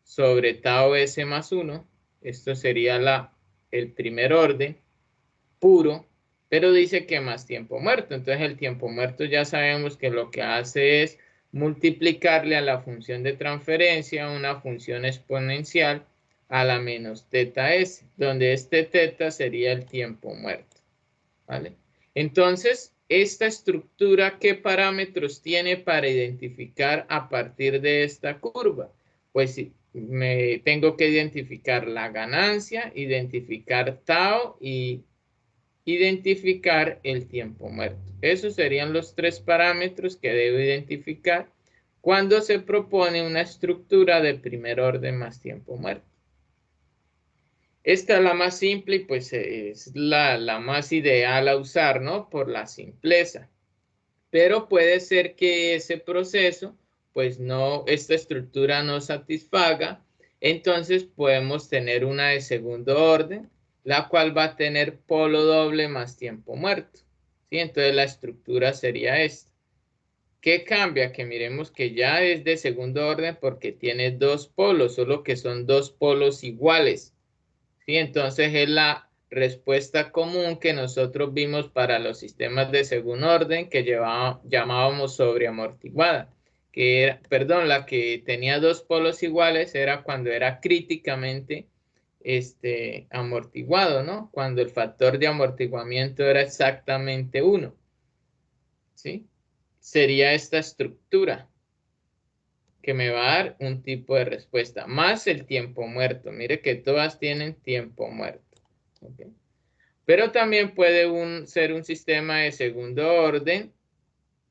sobre tau S más 1. Esto sería el primer orden puro, pero dice que más tiempo muerto. Entonces el tiempo muerto ya sabemos que lo que hace es multiplicarle a la función de transferencia una función exponencial a la menos teta s, donde este teta sería el tiempo muerto. ¿Vale? Entonces, esta estructura, ¿qué parámetros tiene para identificar a partir de esta curva? Pues me tengo que identificar la ganancia, identificar tau y identificar el tiempo muerto. Esos serían los tres parámetros que debo identificar cuando se propone una estructura de primer orden más tiempo muerto. Esta es la más simple y pues es la más ideal a usar, ¿no? Por la simpleza. Pero puede ser que ese proceso, pues no, esta estructura no satisfaga. Entonces podemos tener una de segundo orden, la cual va a tener polo doble más tiempo muerto. ¿Sí? Entonces la estructura sería esta. ¿Qué cambia? Que miremos que ya es de segundo orden porque tiene dos polos, solo que son dos polos iguales. ¿Sí? Entonces es la respuesta común que nosotros vimos para los sistemas de segundo orden que llamábamos sobreamortiguada. Que era, perdón, la que tenía dos polos iguales era cuando era críticamente amortiguado, ¿no? Cuando el factor de amortiguamiento era exactamente 1. ¿Sí? Sería esta estructura que me va a dar un tipo de respuesta, más el tiempo muerto. Mire que todas tienen tiempo muerto. ¿Okay? Pero también puede ser un sistema de segundo orden,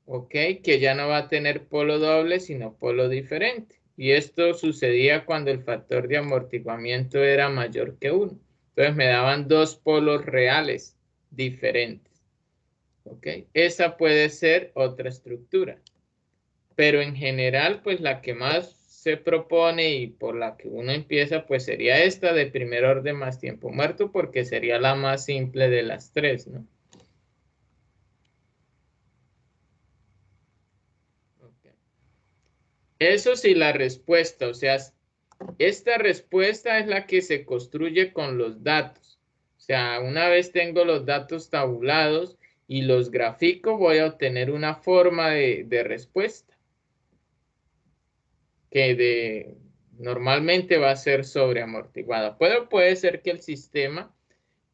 ¿ok? Que ya no va a tener polo doble, sino polo diferente. Y esto sucedía cuando el factor de amortiguamiento era mayor que 1. Entonces me daban dos polos reales diferentes. ¿Ok? Esa puede ser otra estructura. Pero en general, pues la que más se propone y por la que uno empieza, pues sería esta de primer orden más tiempo muerto, porque sería la más simple de las tres, ¿no? Okay. Eso sí, la respuesta, o sea, esta respuesta es la que se construye con los datos. O sea, una vez tengo los datos tabulados y los grafico, voy a obtener una forma de respuesta que normalmente va a ser sobreamortiguada. Puede ser que el sistema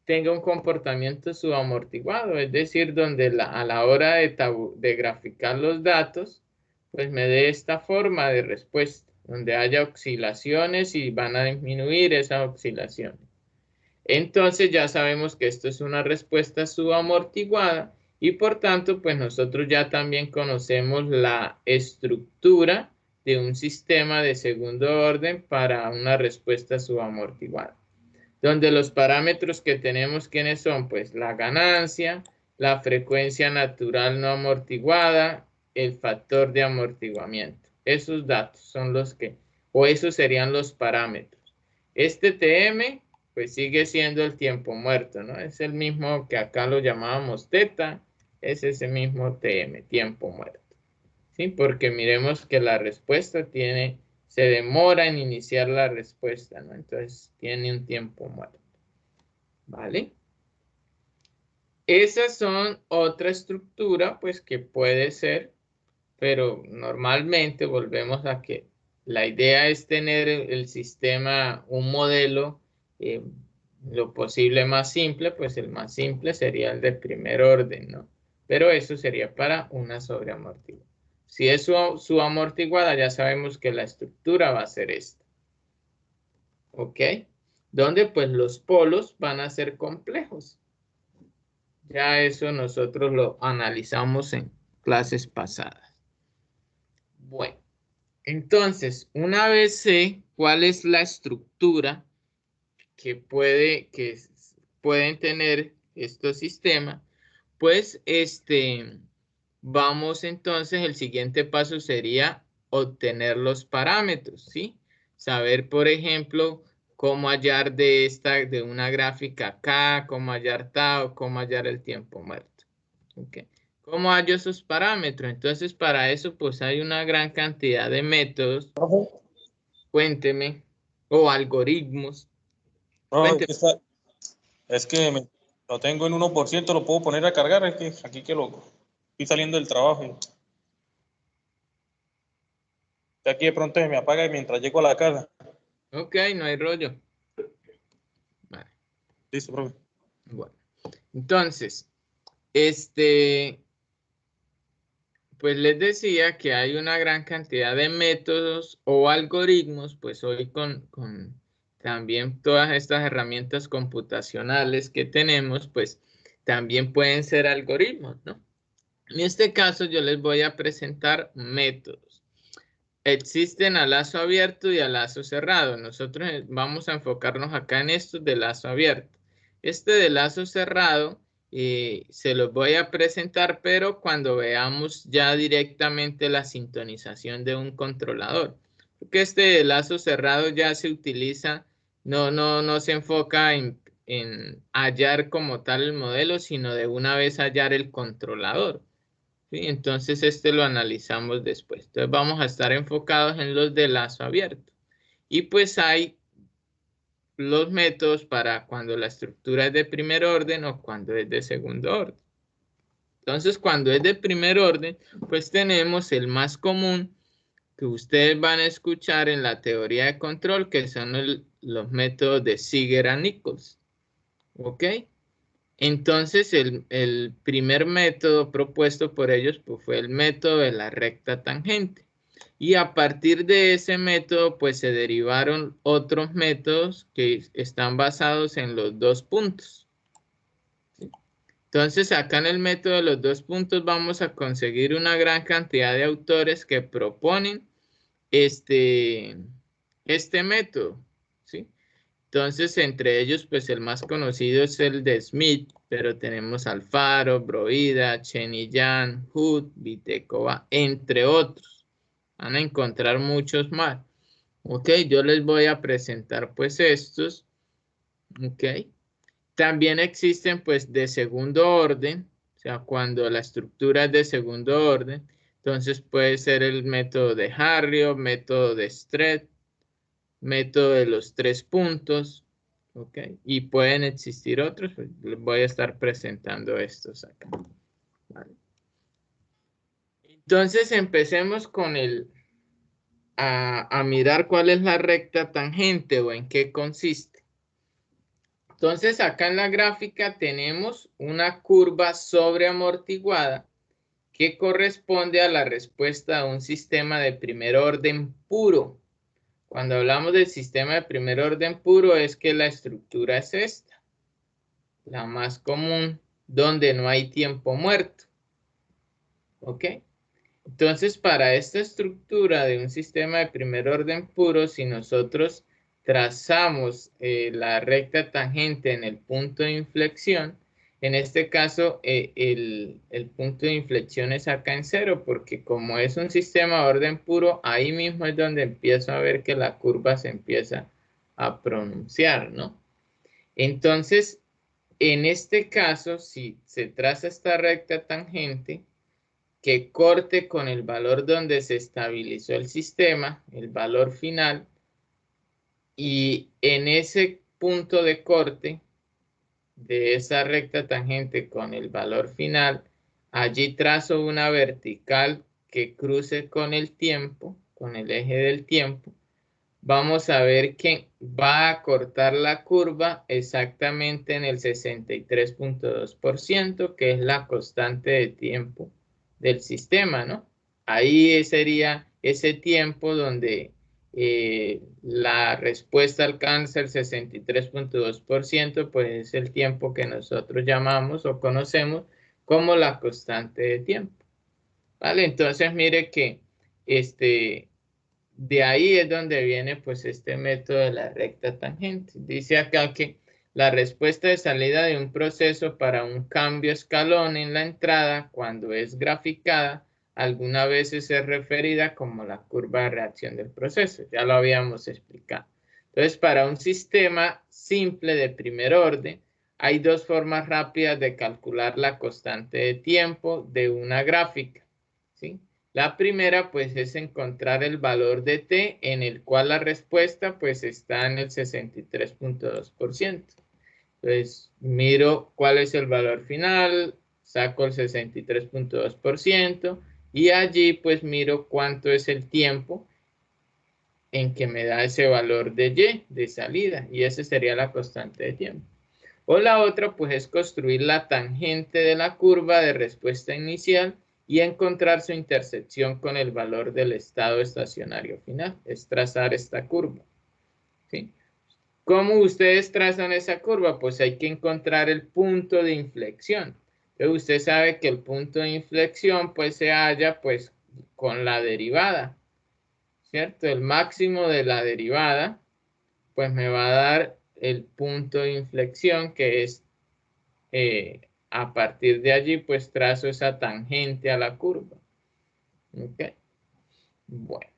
tenga un comportamiento subamortiguado, es decir, donde a la hora de graficar los datos, pues me dé esta forma de respuesta, donde haya oscilaciones y van a disminuir esas oscilaciones. Entonces ya sabemos que esto es una respuesta subamortiguada y por tanto, pues nosotros ya también conocemos la estructura de un sistema de segundo orden para una respuesta subamortiguada. Donde los parámetros que tenemos, ¿quiénes son? Pues la ganancia, la frecuencia natural no amortiguada, el factor de amortiguamiento. Esos datos son los que, o esos serían los parámetros. Este TM, pues sigue siendo el tiempo muerto, ¿no? Es el mismo que acá lo llamábamos teta, es ese mismo TM, tiempo muerto. ¿Sí? Porque miremos que la respuesta se demora en iniciar la respuesta, ¿no? Entonces tiene un tiempo muerto. ¿Vale? Esas son otra estructura, pues que puede ser, pero normalmente volvemos a que la idea es tener el sistema, un modelo, lo posible más simple, pues el más simple sería el de primer orden, ¿no? Pero eso sería para una sobreamortiguada. Si es su amortiguada, ya sabemos que la estructura va a ser esta. ¿Ok? Donde pues los polos van a ser complejos. Ya eso nosotros lo analizamos en clases pasadas. Bueno, entonces, una vez sé cuál es la estructura que pueden tener estos sistemas, pues vamos entonces, el siguiente paso sería obtener los parámetros, ¿sí? Saber, por ejemplo, cómo hallar de una gráfica acá, cómo hallar tau, cómo hallar el tiempo muerto. ¿Okay? ¿Cómo hallo esos parámetros? Entonces, para eso, pues hay una gran cantidad de métodos. Cuénteme. O algoritmos.
No,
Cuénteme.
es que lo tengo en 1%, lo puedo poner a cargar, es que aquí que lo estoy saliendo del trabajo. Y aquí de pronto se me apaga mientras llego a la casa.
Ok, no hay rollo. Vale.
Listo, profe.
Bueno. Entonces, pues les decía que hay una gran cantidad de métodos o algoritmos, pues hoy con también todas estas herramientas computacionales que tenemos, pues también pueden ser algoritmos, ¿no? En este caso yo les voy a presentar métodos. Existen a lazo abierto y a lazo cerrado. Nosotros vamos a enfocarnos acá en estos de lazo abierto. Este de lazo cerrado se los voy a presentar, pero cuando veamos ya directamente la sintonización de un controlador. Porque este de lazo cerrado ya se utiliza, no se enfoca en hallar como tal el modelo, sino de una vez hallar el controlador. ¿Sí? Entonces lo analizamos después. Entonces vamos a estar enfocados en los de lazo abierto. Y pues hay los métodos para cuando la estructura es de primer orden o cuando es de segundo orden. Entonces cuando es de primer orden, pues tenemos el más común que ustedes van a escuchar en la teoría de control, que son los métodos de Ziegler-Nichols. ¿Ok? Entonces, el primer método propuesto por ellos pues, fue el método de la recta tangente. Y a partir de ese método, pues se derivaron otros métodos que están basados en los dos puntos. ¿Sí? Entonces, acá en el método de los dos puntos vamos a conseguir una gran cantidad de autores que proponen este método. ¿Sí? Entonces, entre ellos, pues el más conocido es el de Smith, pero tenemos Alfaro, Brovida, Chen y Yang, Hood, Vitekova, entre otros. Van a encontrar muchos más. Ok, yo les voy a presentar pues estos. Ok. También existen pues de segundo orden, o sea, cuando la estructura es de segundo orden, entonces puede ser el método de Harriot, método de Stret, método de los tres puntos. ¿Ok? Y pueden existir otros, pues les voy a estar presentando estos acá. ¿Vale? Entonces empecemos con a mirar cuál es la recta tangente o en qué consiste. Entonces acá en la gráfica tenemos una curva sobreamortiguada que corresponde a la respuesta a un sistema de primer orden puro. Cuando hablamos del sistema de primer orden puro es que la estructura es esta. la más común, donde no hay tiempo muerto. ¿Ok? Entonces, para esta estructura de un sistema de primer orden puro, si nosotros trazamos la recta tangente en el punto de inflexión, en este caso el punto de inflexión es acá en 0, porque como es un sistema de orden puro, ahí mismo es donde empiezo a ver que la curva se empieza a pronunciar, ¿no? Entonces, en este caso, si se traza esta recta tangente, que corte con el valor donde se estabilizó el sistema, el valor final, y en ese punto de corte de esa recta tangente con el valor final, allí trazo una vertical que cruce con el tiempo, con el eje del tiempo. Vamos a ver que va a cortar la curva exactamente en el 63.2%, que es la constante de tiempo del sistema, ¿no? Ahí sería ese tiempo donde la respuesta alcanza el 63.2%, pues es el tiempo que nosotros llamamos o conocemos como la constante de tiempo. ¿Vale? Entonces mire que de ahí es donde viene pues este método de la recta tangente. Dice acá que la respuesta de salida de un proceso para un cambio escalón en la entrada, cuando es graficada, algunas veces es referida como la curva de reacción del proceso. Ya lo habíamos explicado. Entonces, para un sistema simple de primer orden, hay dos formas rápidas de calcular la constante de tiempo de una gráfica, ¿sí? La primera pues es encontrar el valor de t en el cual la respuesta pues está en el 63.2%. Entonces miro cuál es el valor final, saco el 63.2% y allí pues miro cuánto es el tiempo en que me da ese valor de y, de salida, y esa sería la constante de tiempo. O la otra pues es construir la tangente de la curva de respuesta inicial y encontrar su intersección con el valor del estado estacionario final. Es trazar esta curva, ¿sí? ¿Cómo ustedes trazan esa curva? Pues hay que encontrar el punto de inflexión. Entonces usted sabe que el punto de inflexión pues se halla pues con la derivada, ¿cierto? El máximo de la derivada pues me va a dar el punto de inflexión, que es a partir de allí pues trazo esa tangente a la curva. ¿Ok? Bueno.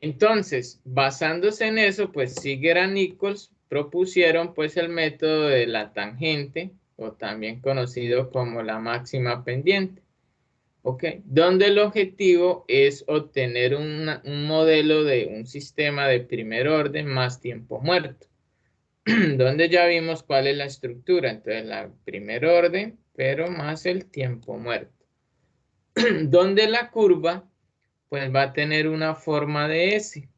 Entonces, basándose en eso, pues Ziegler y Nichols propusieron pues el método de la tangente, o también conocido como la máxima pendiente. ¿Ok? Donde el objetivo es obtener un modelo de un sistema de primer orden más tiempo muerto. Donde ya vimos cuál es la estructura. Entonces, la primer orden, pero más el tiempo muerto. Donde la curva, pues va a tener una forma de S.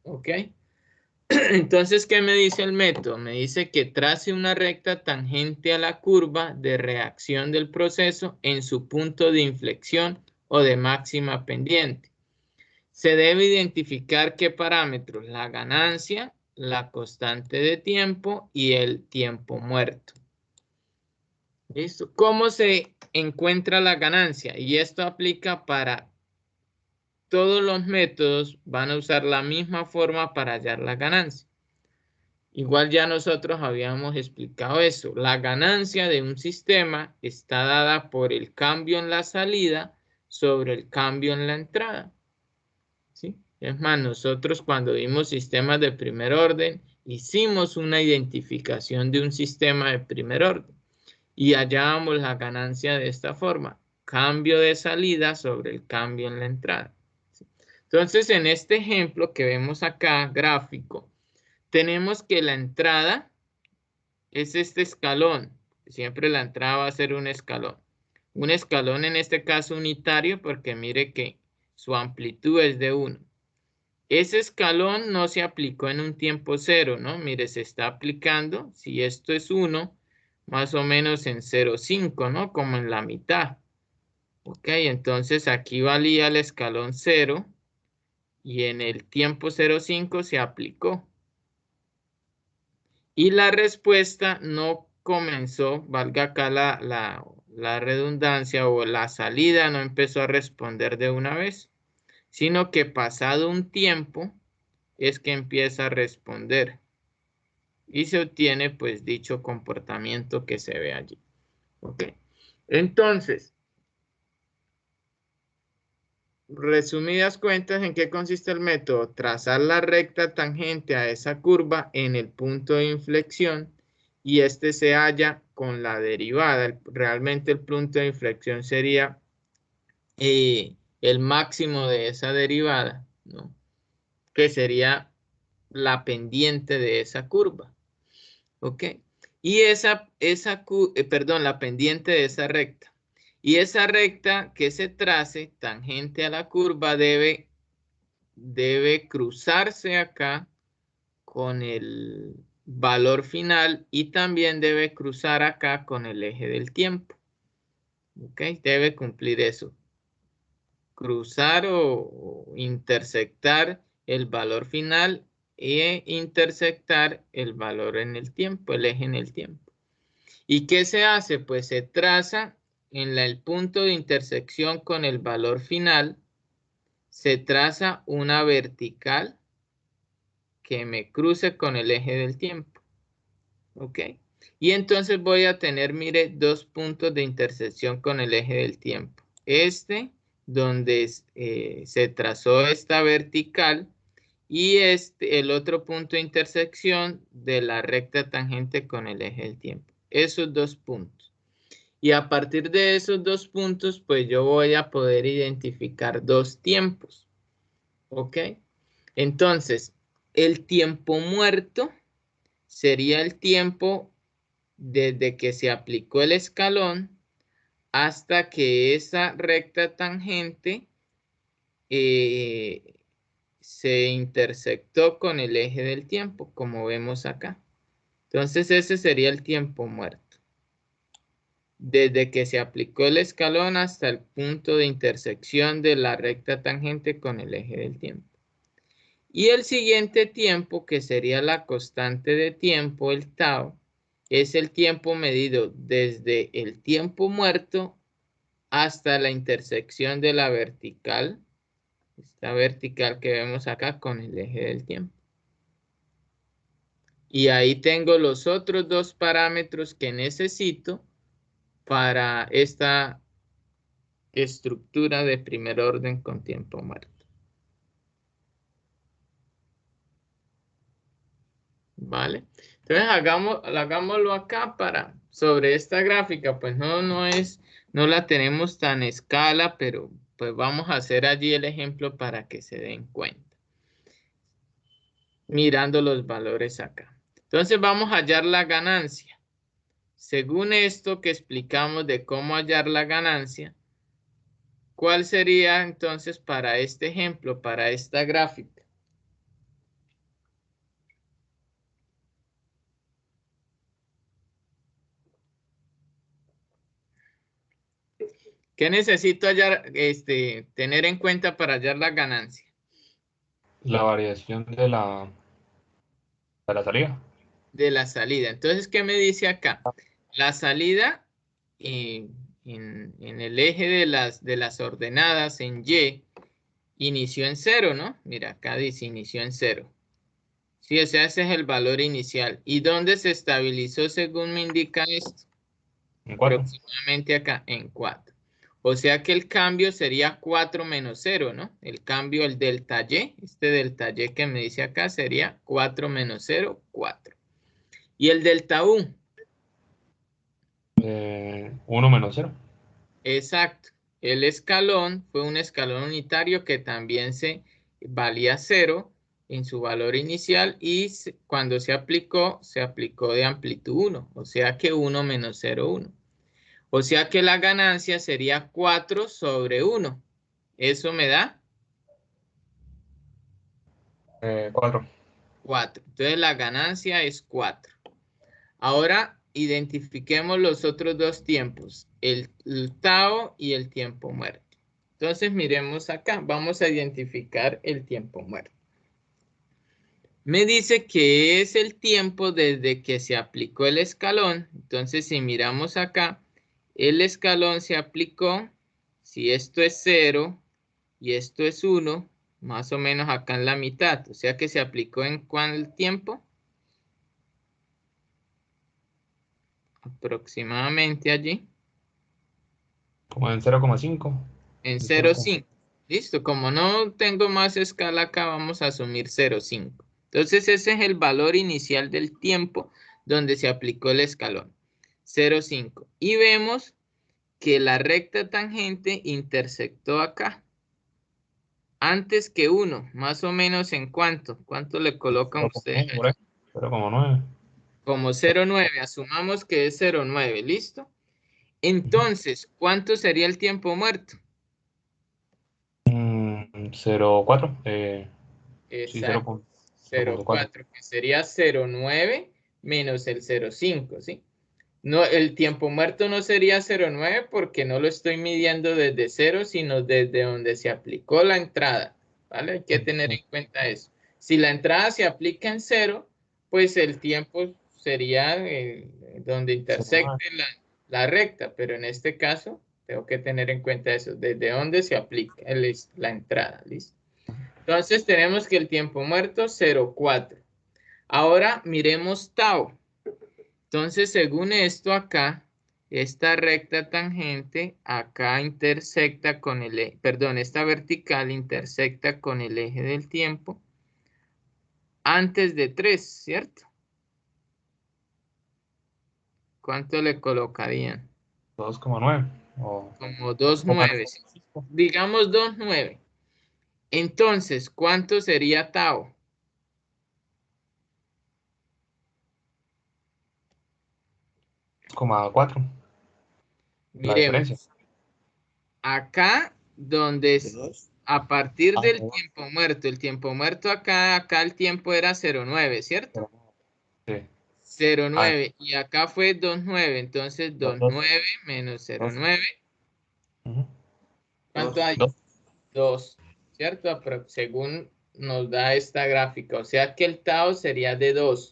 ¿Ok? Entonces, ¿qué me dice el método? Me dice que trace una recta tangente a la curva de reacción del proceso en su punto de inflexión o de máxima pendiente. Se debe identificar qué parámetros: la ganancia, la constante de tiempo y el tiempo muerto. ¿Listo? ¿Cómo se encuentra la ganancia? Y esto aplica para todos los métodos, van a usar la misma forma para hallar la ganancia. Igual ya nosotros habíamos explicado eso. La ganancia de un sistema está dada por el cambio en la salida sobre el cambio en la entrada, ¿sí? Es más, nosotros cuando vimos sistemas de primer orden, hicimos una identificación de un sistema de primer orden y hallábamos la ganancia de esta forma: cambio de salida sobre el cambio en la entrada, ¿sí? Entonces, en este ejemplo que vemos acá, gráfico, tenemos que la entrada es este escalón. Siempre la entrada va a ser un escalón. Un escalón en este caso unitario, porque mire que su amplitud es de 1. Ese escalón no se aplicó en un tiempo 0, ¿no? Mire, se está aplicando, si esto es 1, más o menos en 0,5, ¿no? Como en la mitad. Ok, entonces aquí valía el escalón 0 y en el tiempo 0,5 se aplicó. Y la respuesta no comenzó, valga acá la redundancia, o la salida no empezó a responder de una vez, sino que pasado un tiempo es que empieza a responder y se obtiene pues dicho comportamiento que se ve allí. ¿Ok? Entonces, resumidas cuentas, ¿en qué consiste el método? Trazar la recta tangente a esa curva en el punto de inflexión y este se halla con la derivada. Realmente el punto de inflexión sería el máximo de esa derivada, ¿no? Que sería la pendiente de esa curva. ¿Ok? Y perdón, la pendiente de esa recta. Y esa recta que se trace tangente a la curva debe cruzarse acá con el valor final y también debe cruzar acá con el eje del tiempo. ¿Ok? Debe cumplir eso. Cruzar o intersectar el valor final e intersectar el valor en el tiempo, el eje en el tiempo. ¿Y qué se hace? Pues se traza en el punto de intersección con el valor final, se traza una vertical que me cruce con el eje del tiempo. ¿Ok? Y entonces voy a tener, mire, dos puntos de intersección con el eje del tiempo. Este, donde se trazó esta vertical, y el otro punto de intersección de la recta tangente con el eje del tiempo. Esos dos puntos. Y a partir de esos dos puntos, pues yo voy a poder identificar dos tiempos. ¿Ok? Entonces, el tiempo muerto sería el tiempo desde que se aplicó el escalón hasta que esa recta tangente se intersectó con el eje del tiempo, como vemos acá. Entonces ese sería el tiempo muerto. Desde que se aplicó el escalón hasta el punto de intersección de la recta tangente con el eje del tiempo. Y el siguiente tiempo, que sería la constante de tiempo, el tau, es el tiempo medido desde el tiempo muerto hasta la intersección de la vertical, esta vertical que vemos acá con el eje del tiempo. Y ahí tengo los otros dos parámetros que necesito para esta estructura de primer orden con tiempo muerto. ¿Vale? Entonces hagámoslo acá sobre esta gráfica, pues no la tenemos tan a escala, pero pues vamos a hacer allí el ejemplo para que se den cuenta. Mirando los valores acá. Entonces vamos a hallar la ganancia. Según esto que explicamos de cómo hallar la ganancia, ¿cuál sería entonces para este ejemplo, para esta gráfica? ¿Qué necesito hallar, tener en cuenta para hallar la ganancia?
La variación de la salida.
De la salida. Entonces, ¿qué me dice acá? La salida en el eje de las ordenadas en Y inició en 0, ¿no? Mira, acá dice inició en 0. Sí, ese es el valor inicial. ¿Y dónde se estabilizó según me indica esto?
En 4.
Aproximadamente acá en 4. O sea que el cambio sería 4 menos 0, ¿no? El cambio, el delta Y, este delta Y que me dice acá sería 4 menos 0, 4. ¿Y el delta U?
1 menos 0.
Exacto. El escalón fue un escalón unitario que también valía 0 en su valor inicial y cuando se aplicó de amplitud 1. O sea que 1 menos 0, 1. O sea que la ganancia sería 4 sobre 1. ¿Eso me da?
4.
4. Entonces la ganancia es 4. Ahora identifiquemos los otros dos tiempos, el tau y el tiempo muerto. Entonces miremos acá, vamos a identificar el tiempo muerto. Me dice que es el tiempo desde que se aplicó el escalón. Entonces, si miramos acá, el escalón se aplicó, si esto es 0 y esto es 1, más o menos acá en la mitad. O sea que se aplicó en ¿cuál tiempo? Aproximadamente allí.
Como en 0,5.
En
Y
0,5. Listo, como no tengo más escala acá, vamos a asumir 0,5. Entonces ese es el valor inicial del tiempo donde se aplicó el escalón. 0,5. Y vemos que la recta tangente intersectó acá. Antes que 1, más o menos ¿en cuánto? ¿Cuánto le colocan ustedes?
0,9.
Como 0,9. Asumamos que es 0,9. ¿Listo? Entonces, ¿cuánto sería el tiempo muerto?
0,4. Sí,
Exacto.
0,4.
0,4, que sería 0,9 menos el 0,5, ¿sí? No, el tiempo muerto no sería 0,9 porque no lo estoy midiendo desde 0, sino desde donde se aplicó la entrada, ¿vale? Hay que tener en cuenta eso. Si la entrada se aplica en 0, pues el tiempo sería donde intersecte la recta, pero en este caso tengo que tener en cuenta eso, desde donde se aplica la entrada, ¿listo? Entonces tenemos que el tiempo muerto 0,4. Ahora miremos tau. Entonces, según esto acá, esta recta tangente acá intersecta con el eje, perdón, esta vertical intersecta con el eje del tiempo antes de 3, ¿cierto? ¿Cuánto le colocarían?
2,9.
Como 2,9. Digamos 2,9. Entonces, ¿cuánto sería tau?
2,4. La diferencia.
Miremos. Acá donde es a partir del tiempo muerto acá el tiempo era 0,9, ¿cierto?
Sí.
0,9 y acá fue 2,9, entonces 2,9 menos 0,9, ¿cuánto hay? 2, ¿cierto? Pero según nos da esta gráfica, o sea que el tau sería de 2.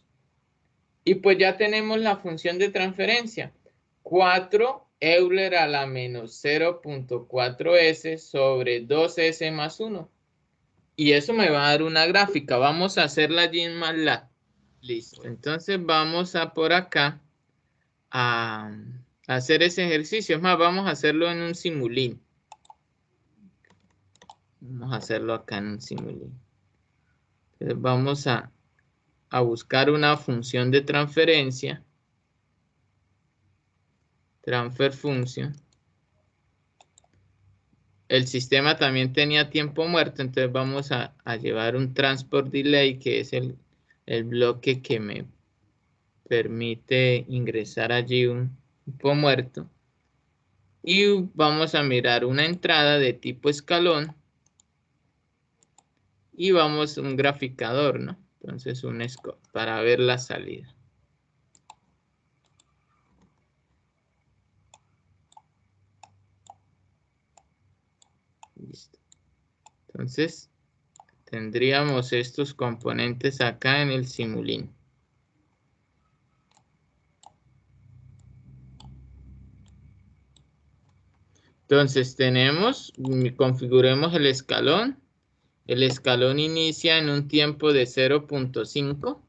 Y pues ya tenemos la función de transferencia. 4 Euler a la menos 0,4s sobre 2s más 1. Y eso me va a dar una gráfica. Vamos a hacerla allí en MATLAB. Listo. Entonces vamos a por acá a hacer ese ejercicio. Es más, vamos a hacerlo en un simulín. Vamos a hacerlo acá en un simulín. Entonces vamos a buscar una función de transferencia. Transfer function. El sistema también tenía tiempo muerto, entonces vamos a llevar un transport delay, que es el bloque que me permite ingresar allí un tiempo muerto. Y vamos a mirar una entrada de tipo escalón. Y vamos a un graficador, ¿no? Entonces un scope para ver la salida. Listo. Entonces tendríamos estos componentes acá en el simulín. Entonces tenemos, configuremos el escalón. El escalón inicia en un tiempo de 0,5.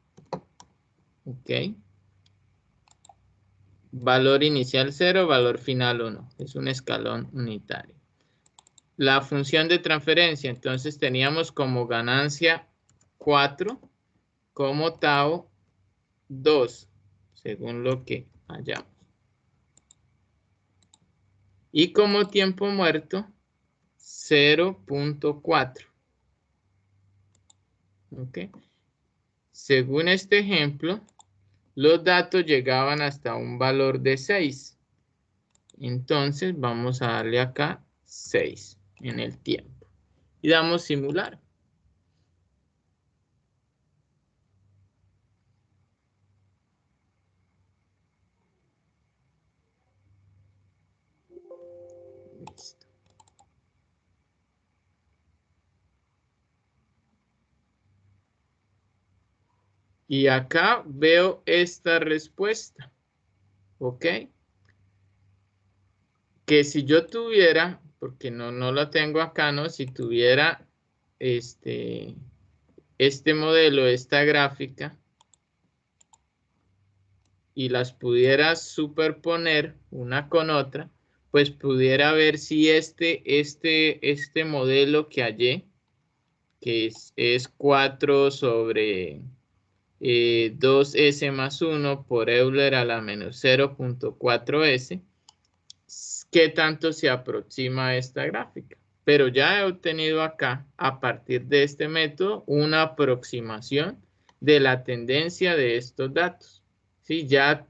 Ok. Valor inicial 0, valor final 1. Es un escalón unitario. La función de transferencia, entonces teníamos como ganancia 4, como tau 2, según lo que hayamos. Y como tiempo muerto, 0,4. ¿Ok? Según este ejemplo, los datos llegaban hasta un valor de 6. Entonces vamos a darle acá 6 en el tiempo. Y damos simular. Listo. Y acá veo esta respuesta. ¿Ok? Que si yo tuviera, porque no la tengo acá, ¿no? Si tuviera este modelo, esta gráfica, y las pudiera superponer una con otra, pues pudiera ver si este modelo que hallé, que es 4 sobre 2S más 1 por Euler a la menos 0.4S, qué tanto se aproxima a esta gráfica. Pero ya he obtenido acá, a partir de este método, una aproximación de la tendencia de estos datos. ¿Sí? Ya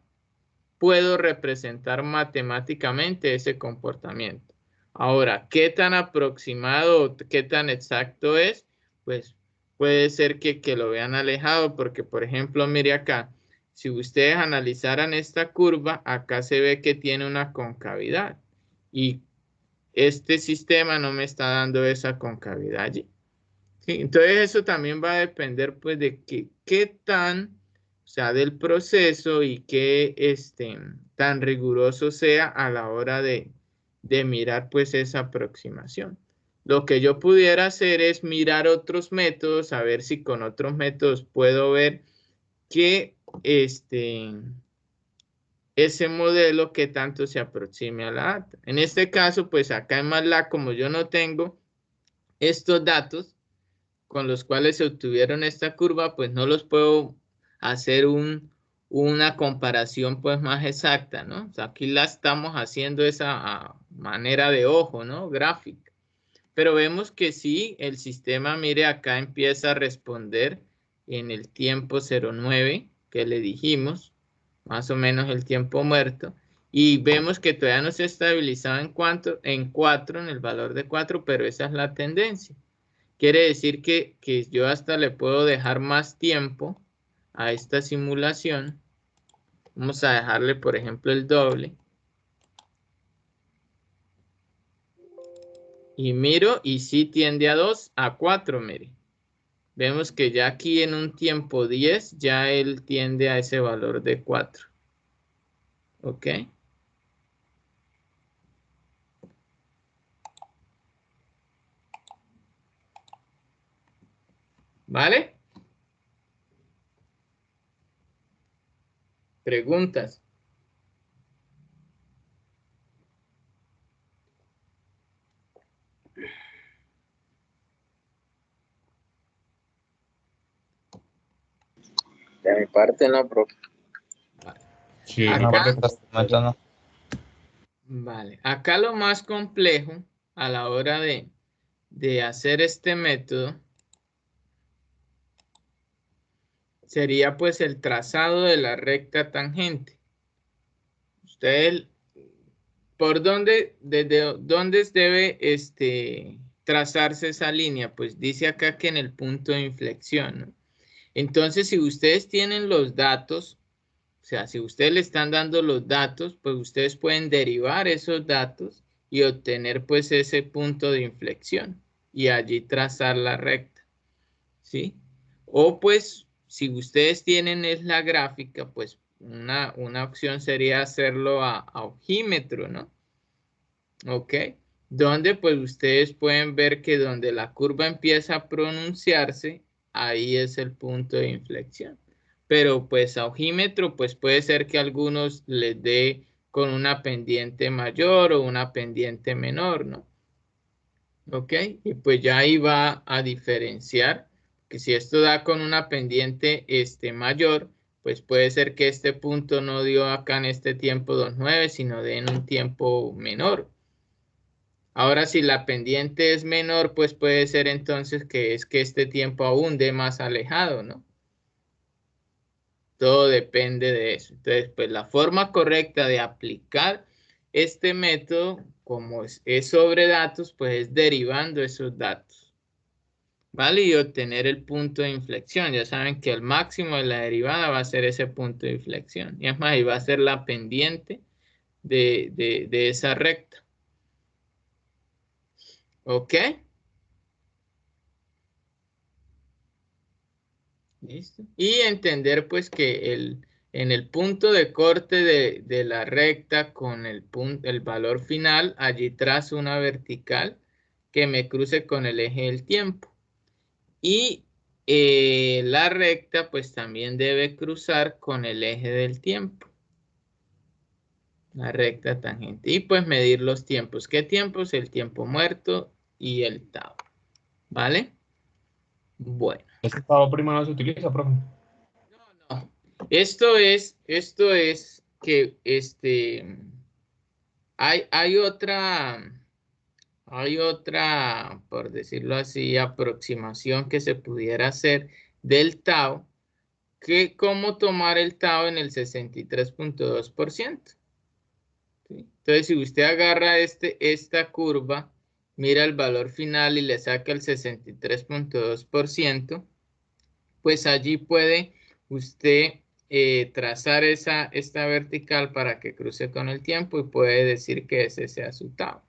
puedo representar matemáticamente ese comportamiento. Ahora, ¿qué tan aproximado, qué tan exacto es? Pues puede ser que lo vean alejado, porque por ejemplo, mire acá, si ustedes analizaran esta curva, acá se ve que tiene una concavidad y este sistema no me está dando esa concavidad allí. ¿Sí? Entonces eso también va a depender pues de qué tan, o sea, del proceso y qué tan riguroso sea a la hora de mirar pues esa aproximación. Lo que yo pudiera hacer es mirar otros métodos, a ver si con otros métodos puedo ver que ese modelo que tanto se aproxime a la data. En este caso, pues acá en MATLAB, como yo no tengo estos datos con los cuales se obtuvieron esta curva, pues no los puedo hacer una comparación pues más exacta, ¿no? O sea, aquí la estamos haciendo esa manera de ojo, ¿no? Gráfica. Pero vemos que sí, el sistema, mire, acá empieza a responder en el tiempo 0,9 que le dijimos, más o menos el tiempo muerto. Y vemos que todavía no se ha estabilizado en 4, en el valor de 4, pero esa es la tendencia. Quiere decir que yo hasta le puedo dejar más tiempo a esta simulación. Vamos a dejarle, por ejemplo, el doble. Y miro y sí tiende a 2, a 4, mire. Vemos que ya aquí en un tiempo 10, ya él tiende a ese valor de 4. ¿Ok? ¿Vale? Preguntas.
De mi parte no, profe.
Sí,
Acá,
una parte que estás comentando.
vale. Acá lo más complejo a la hora de hacer este método sería pues el trazado de la recta tangente. Usted, ¿por dónde, desde dónde debe trazarse esa línea? Pues dice acá que en el punto de inflexión, ¿no? Entonces, si ustedes tienen los datos, o sea, si ustedes le están dando los datos, pues ustedes pueden derivar esos datos y obtener pues ese punto de inflexión y allí trazar la recta, ¿sí? O pues, si ustedes tienen es la gráfica, pues una opción sería hacerlo a ojímetro, ¿no? ¿Ok? Donde pues ustedes pueden ver que donde la curva empieza a pronunciarse, ahí es el punto de inflexión. Pero pues a ojímetro, pues puede ser que a algunos les dé con una pendiente mayor o una pendiente menor, ¿no? ¿Ok? Y pues ya ahí va a diferenciar que si esto da con una pendiente mayor, pues puede ser que este punto no dio acá en este tiempo 2,9, sino de en un tiempo menor. Ahora, si la pendiente es menor, pues puede ser entonces que es que este tiempo aún dé más alejado, ¿no? Todo depende de eso. Entonces, pues la forma correcta de aplicar este método, como es sobre datos, pues es derivando esos datos, ¿vale? Y obtener el punto de inflexión. Ya saben que el máximo de la derivada va a ser ese punto de inflexión. Y es más, y va a ser la pendiente de esa recta. ¿Ok? ¿Listo? Y entender pues que en el punto de corte de la recta con el valor final, allí trazo una vertical que me cruce con el eje del tiempo. Y la recta pues también debe cruzar con el eje del tiempo. La recta tangente. Y pues medir los tiempos. ¿Qué tiempos? El tiempo muerto y el tau. ¿Vale? Bueno.
Ese estado prima no se utiliza, profe.
No. Esto es que hay otra, por decirlo así, aproximación que se pudiera hacer del tau, que cómo tomar el tau en el 63.2%. ¿Sí? Entonces, si usted agarra esta curva, mira el valor final y le saca el 63.2%, pues allí puede usted trazar esta vertical para que cruce con el tiempo y puede decir que ese sea su tau.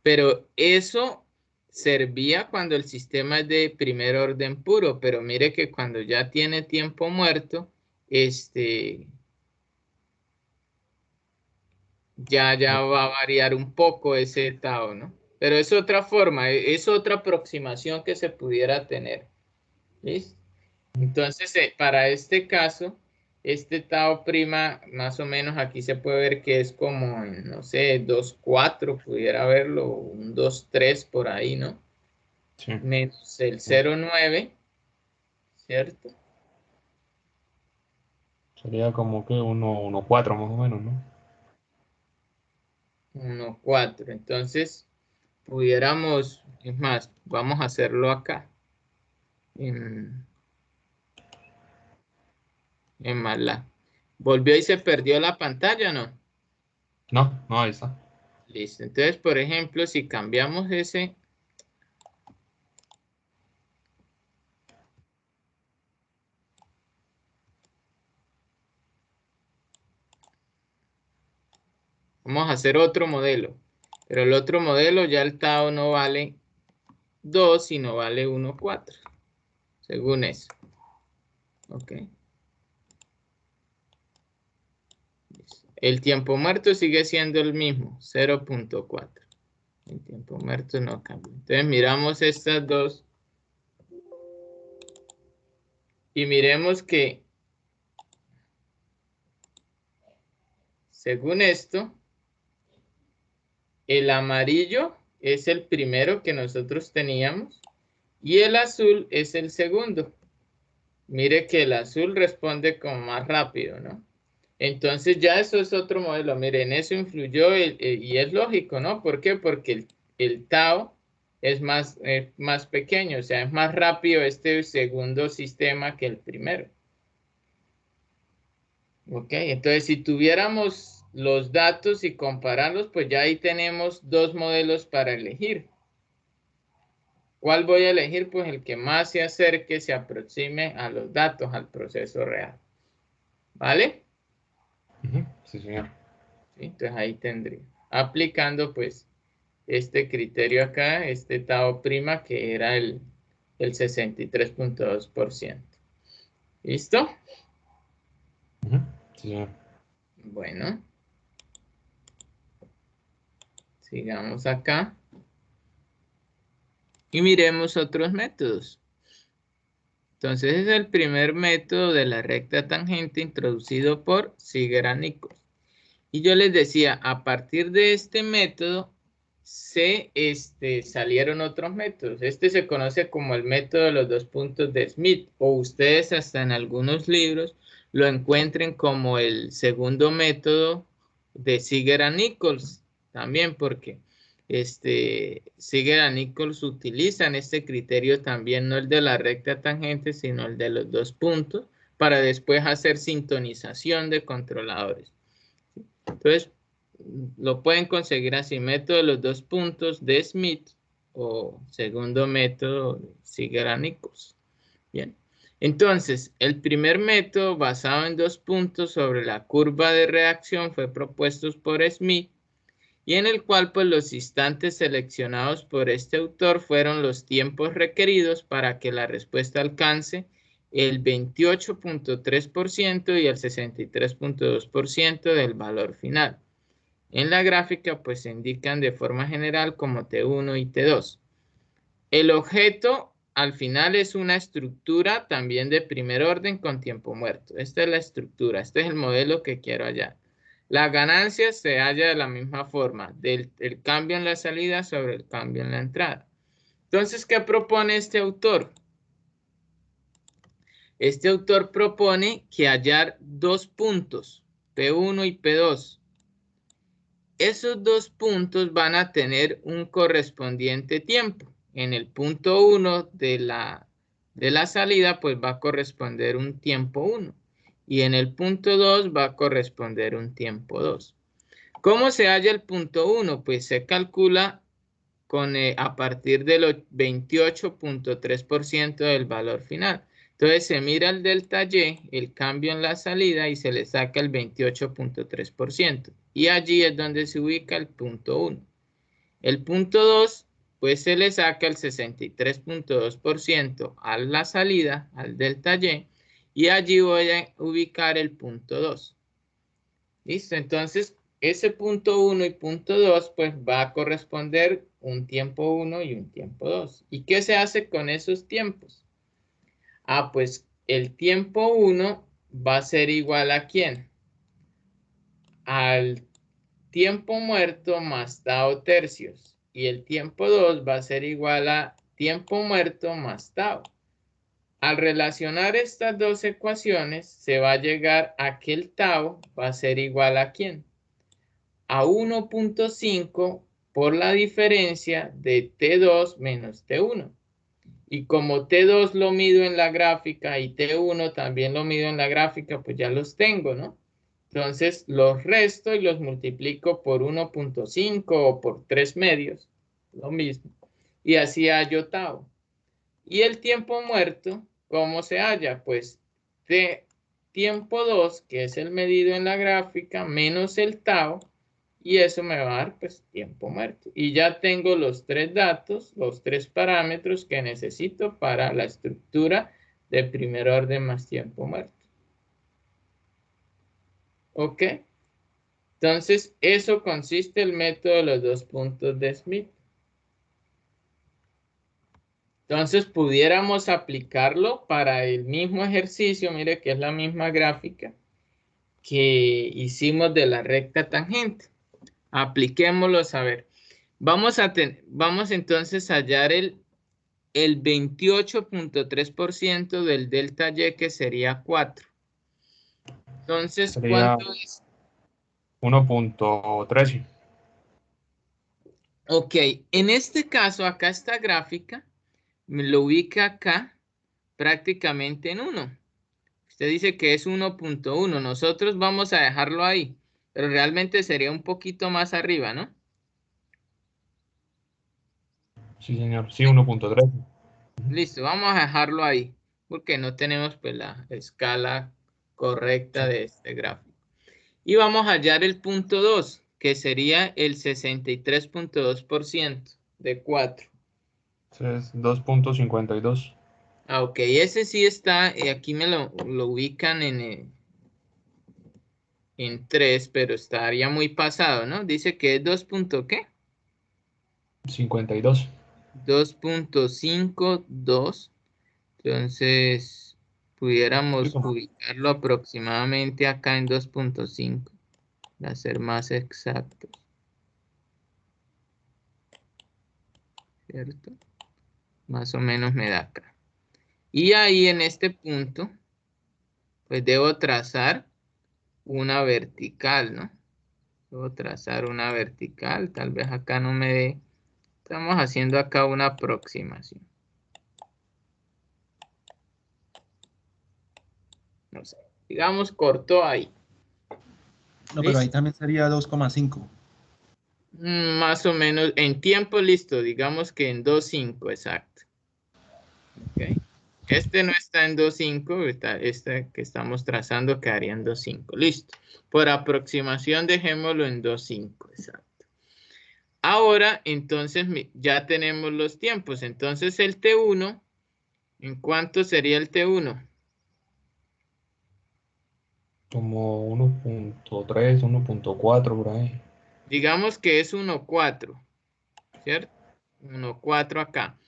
Pero eso servía cuando el sistema es de primer orden puro, pero mire que cuando ya tiene tiempo muerto, ya va a variar un poco ese tau, ¿no? Pero es otra forma, es otra aproximación que se pudiera tener. ¿Listo? Entonces, para este caso, este tau prima, más o menos aquí se puede ver que es como, no sé, 2,4, pudiera verlo, un 2,3 por ahí, ¿no?
Sí.
Menos el 0,9, ¿cierto?
Sería como que 1,4 más o menos, ¿no?
1,4. Entonces, pudiéramos, es más, vamos a hacerlo acá. En MATLAB. ¿Volvió y se perdió la pantalla o no?
No, no, ahí está.
Listo. Entonces, por ejemplo, si cambiamos ese, vamos a hacer otro modelo. Pero el otro modelo ya el tau no vale 2, sino vale 1,4. Según eso. Ok. El tiempo muerto sigue siendo el mismo, 0,4. El tiempo muerto no cambia. Entonces miramos estas dos. Y miremos que, según esto, el amarillo es el primero que nosotros teníamos y el azul es el segundo. Mire que el azul responde como más rápido, ¿no? Entonces ya eso es otro modelo. Miren, eso influyó y es lógico, ¿no? ¿Por qué? Porque el tau es más pequeño, o sea, es más rápido este segundo sistema que el primero. Ok, entonces si tuviéramos los datos y compararlos, pues ya ahí tenemos dos modelos para elegir. ¿Cuál voy a elegir? Pues el que más se acerque, se aproxime a los datos, al proceso real. ¿Vale?
Sí, señor.
¿Sí? Entonces ahí tendría. Aplicando pues este criterio acá, este tau prima que era el 63.2%. ¿Listo?
Sí, señor.
Bueno. Sigamos acá. Y miremos otros métodos. Entonces es el primer método de la recta tangente introducido por Ziegler-Nichols. Y yo les decía, a partir de este método salieron otros métodos. Este se conoce como el método de los 2 puntos de Smith, o ustedes hasta en algunos libros lo encuentren como el segundo método de Ziegler-Nichols, también porque Ziegler-Nichols utilizan este criterio también, no el de la recta tangente, sino el de los 2 puntos, para después hacer sintonización de controladores. Entonces, lo pueden conseguir así, método de los 2 puntos de Smith o segundo método de Ziegler-Nichols. Bien, entonces, el primer método basado en 2 puntos sobre la curva de reacción fue propuesto por Smith y en el cual pues los instantes seleccionados por este autor fueron los tiempos requeridos para que la respuesta alcance el 28.3% y el 63.2% del valor final. En la gráfica pues se indican de forma general como T1 y T2. El objeto al final es una estructura también de primer orden con tiempo muerto. Esta es la estructura, este es el modelo que quiero hallar. La ganancia se halla de la misma forma, del cambio en la salida sobre el cambio en la entrada. Entonces, ¿qué propone este autor? Este autor propone que hallar dos puntos, P1 y P2. Esos dos puntos van a tener un correspondiente tiempo. En el punto 1 de la salida, pues va a corresponder un tiempo 1. Y en el punto 2 va a corresponder un tiempo 2. ¿Cómo se halla el punto 1? Pues se calcula a partir del 28.3% del valor final. Entonces se mira el delta Y, el cambio en la salida, y se le saca el 28.3%. Y allí es donde se ubica el punto 1. El punto 2, pues se le saca el 63.2% a la salida, al delta Y, y allí voy a ubicar el punto 2. ¿Listo? Entonces, ese punto 1 y punto 2, pues va a corresponder un tiempo 1 y un tiempo 2. ¿Y qué se hace con esos tiempos? Ah, pues el tiempo 1 va a ser igual ¿a quién? Al tiempo muerto más tau tercios. Y el tiempo 2 va a ser igual a tiempo muerto más tau. Al relacionar estas dos ecuaciones, se va a llegar a que el tau va a ser igual ¿a quién? A 1.5 por la diferencia de T2 menos T1. Y como T2 lo mido en la gráfica y T1 también lo mido en la gráfica, pues ya los tengo, ¿no? Entonces los resto y los multiplico por 1.5 o por 3 medios, lo mismo. Y así hallo tau. Y el tiempo muerto, ¿cómo se halla? Pues tiempo 2, que es el medido en la gráfica, menos el tau, y eso me va a dar pues tiempo muerto. Y ya tengo los tres datos, los tres parámetros que necesito para la estructura de primer orden más tiempo muerto. ¿Ok? Entonces, eso consiste el método de los dos puntos de Smith. Entonces, pudiéramos aplicarlo para el mismo ejercicio, mire que es la misma gráfica que hicimos de la recta tangente. Apliquémoslo a ver. Vamos entonces a hallar el 28.3% del delta Y, que sería 4. Entonces,
Sería
¿cuánto es?
1.13.
Ok, en este caso, acá esta gráfica me lo ubica acá prácticamente en 1. Usted dice que es 1.1. Nosotros vamos a dejarlo ahí, pero realmente sería un poquito más arriba, ¿no?
Sí, señor. Sí, 1.13.
Listo, vamos a dejarlo ahí, porque no tenemos pues la escala correcta de este gráfico. Y vamos a hallar el punto 2, que sería el 63.2% de 4.
Es 2.52.
Ah, ok, ese sí está, aquí me lo ubican en 3, pero estaría muy pasado, ¿no? Dice que es 2. ¿Qué?
52.
2.52. Entonces,
Sí,
pudiéramos
como
ubicarlo aproximadamente acá en 2.5, para ser más exactos, ¿cierto? Más o menos me da acá. Y ahí en este punto, pues debo trazar una vertical, ¿no? Debo trazar una vertical, tal vez acá no me dé. Estamos haciendo acá una aproximación. No sé, digamos corto ahí.
No, pero ahí
¿Listo?
también sería 2,5.
Más o menos en tiempo listo, digamos que en 2.5, exacto. ¿Ok? Este no está en 2.5, este que estamos trazando quedaría en 2.5. Listo. Por aproximación dejémoslo en 2.5, exacto. Ahora, entonces, ya tenemos los tiempos. Entonces, el T1, ¿en cuánto sería el T1?
Como 1.3, 1.4 por ahí.
Digamos que es 1,4, ¿cierto? 1,4 acá.